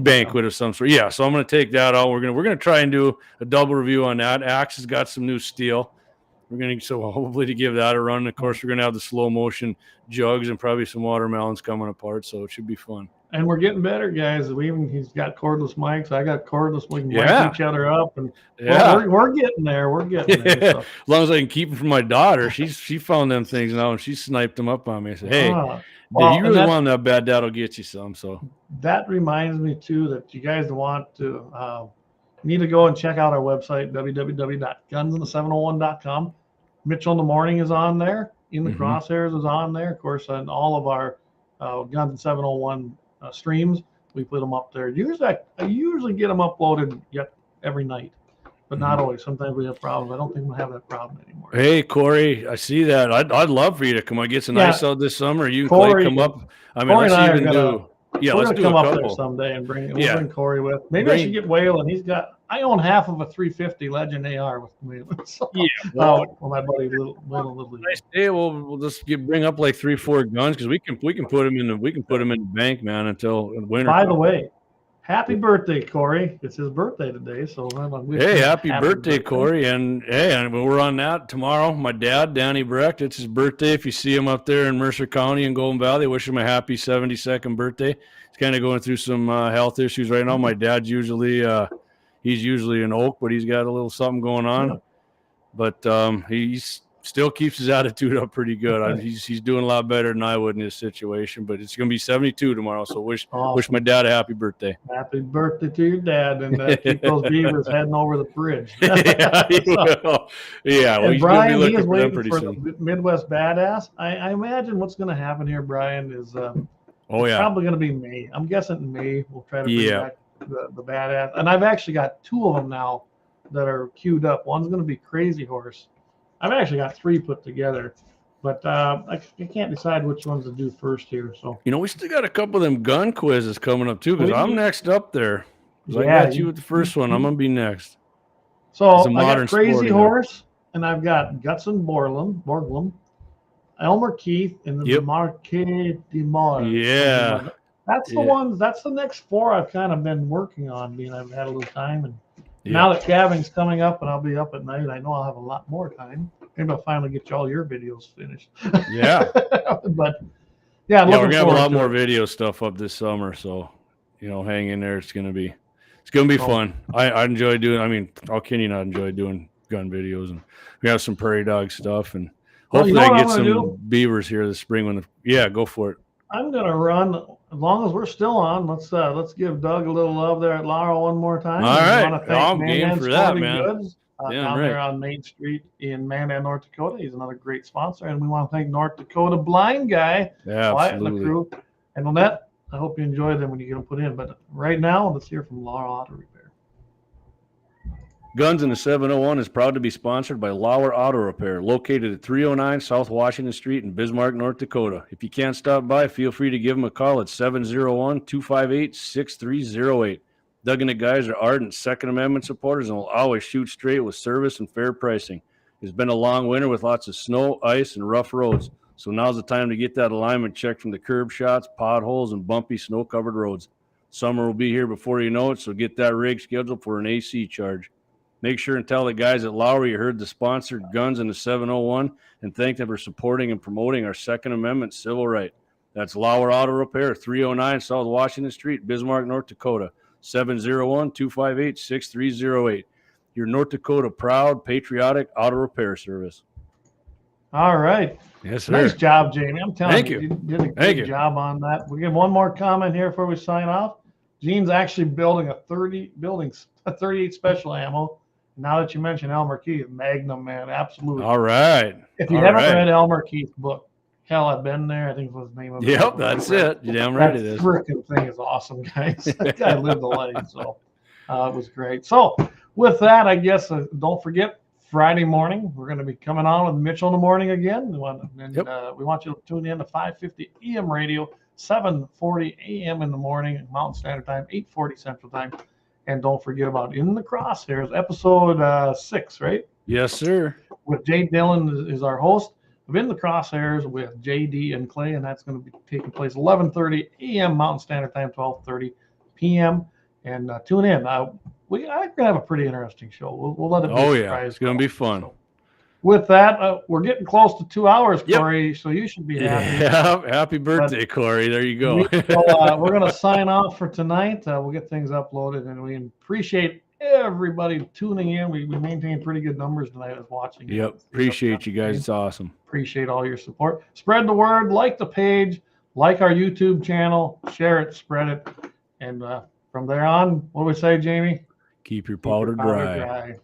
banquet of some sort. Yeah, so I'm going to take that out. We're going to try and do a double review on that. Axe has got some new steel. We're going to hopefully to give that a run. Of course, we're going to have the slow motion jugs and probably some watermelons coming apart, so it should be fun. And we're getting better, guys. He's got cordless mics. I got cordless. We can mic each other up, and we're getting there. We're getting there. So. As long as I can keep them from my daughter, she found them things now, and she sniped them up on me. I said, "Hey, if you really want them that bad, that'll get you some." So that reminds me too that you guys want to need to go and check out our website, www.gunsinthe701.com. Mitchell in the Morning is on there. In the Crosshairs is on there. Of course, on all of our Guns in 701 streams, we put them up there. I usually get them uploaded every night, but not always. Sometimes we have problems. I don't think we'll have that problem anymore. Hey, Corey, I see that. I'd love for you to come on. Get some ice out this summer. You can Clay, come up. I mean, let's even do. Yeah, let's do come a up couple there someday and bring Corey with. Maybe I should get Waylon. I own half of a 350 Legend AR with Waylon. So, my buddy little. Nice day. We'll just bring up like 3-4 guns because we can put them in the bank, man, until winter. By the way, happy birthday, Corey! It's his birthday today, so happy birthday, Corey! And we're on that tomorrow. My dad, Danny Brecht, it's his birthday. If you see him up there in Mercer County and Golden Valley, wish him a happy 72nd birthday. He's kind of going through some health issues right now. My dad's usually he's usually an Oak, but he's got a little something going on. But he still keeps his attitude up pretty good. He's doing a lot better than I would in this situation. But it's going to be 72 tomorrow, so wish my dad a happy birthday. Happy birthday to your dad, and keep those beavers heading over the bridge. Yeah, he will. Yeah, well, and he's Brian, going to be he is looking waiting for the Midwest Badass. I imagine what's going to happen here, Brian, is probably going to be May. I'm guessing in May we'll try to bring back the Badass. And I've actually got 2 of them now that are queued up. One's going to be Crazy Horse. I've actually got 3 put together, but I can't decide which ones to do first here. So we still got a couple of them gun quizzes coming up too, because I'm next up there. I got you with the first one. I'm going to be next. So I got Crazy Horse, and I've got Gutzon Borglum, Elmer Keith, and the Marquet de Mars. Yeah. That's the ones. That's the next 4 I've kind of been working on. I've had a little time, and now that calving's coming up, and I'll be up at night, I know I'll have a lot more time. maybe I'll finally get you all your videos finished. Yeah. But yeah, Yeah, I'm we're looking gonna have a forward lot to more it. video stuff up this summer, so hang in there. It's gonna be fun. I enjoy doing. I mean, how can you not enjoy doing gun videos? And we have some prairie dog stuff, and Well, you hopefully know what I I'm get gonna some do? beavers here this spring. Go for it. I'm gonna run as long as we're still on. Let's give Doug a little love there at Laurel one more time. All And right. we want to thank I'm game Mandan for that, Sporting man. Goods Damn down right. there on Main Street in Mandan, North Dakota. He's another great sponsor, and we want to thank North Dakota Blind Guy, Yeah, Wyatt and the absolutely. crew. And Lynette, I hope you enjoy them when you get them put in. But right now, let's hear from Laurel Auto Repair. Guns in the 701 is proud to be sponsored by Lauer Auto Repair, located at 309 South Washington Street in Bismarck, North Dakota. If you can't stop by, feel free to give them a call at 701-258-6308. Doug and the guys are ardent Second Amendment supporters and will always shoot straight with service and fair pricing. It's been a long winter with lots of snow, ice, and rough roads, so now's the time to get that alignment checked from the curb shots, potholes, and bumpy snow-covered roads. Summer will be here before you know it, so get that rig scheduled for an AC charge. Make sure and tell the guys at Lowry you heard the sponsored Guns in the 701 and thank them for supporting and promoting our Second Amendment civil right. That's Lauer Auto Repair, 309 South Washington Street, Bismarck, North Dakota, 701-258-6308. Your North Dakota proud, patriotic auto repair service. All right. Yes, sir. Nice job, Jamie. I'm telling Thank you, you. you did a Thank good you. job on that. We get one more comment here before we sign off. Gene's actually building a 38 special ammo. Now that you mention Elmer Keith, Magnum, man, absolutely. All right. If you All haven't right. read Elmer Keith's book, hell, I've been there. I think was the name of it. Yep, that's it. You're damn right That it is. freaking thing is awesome, guys. That guy lived a life, so it was great. So with that, I guess don't forget Friday morning we're going to be coming on with Mitchell in the morning again. We want you to tune in to 550 AM radio, 7:40 AM in the morning, Mountain Standard Time, 8:40 Central Time. And don't forget about In the Crosshairs, episode 6, right? Yes, sir. With Jay Dillon is our host of In the Crosshairs with JD and Clay, and that's going to be taking place 11:30 a.m. Mountain Standard Time, 12:30 p.m. And tune in. I'm going to have a pretty interesting show. We'll let it be a surprise. It's going to be fun. So, with that, we're getting close to 2 hours, Yep. Corey, so you should be happy. Yeah, happy birthday, Corey. There you go. We're going to sign off for tonight. We'll get things uploaded, and we appreciate everybody tuning in. We maintain pretty good numbers tonight as watching. Yep. Appreciate you guys. It's awesome. Appreciate all your support. Spread the word, like the page, like our YouTube channel, share it, spread it. And from there on, what do we say, Jamie? Keep your powder dry.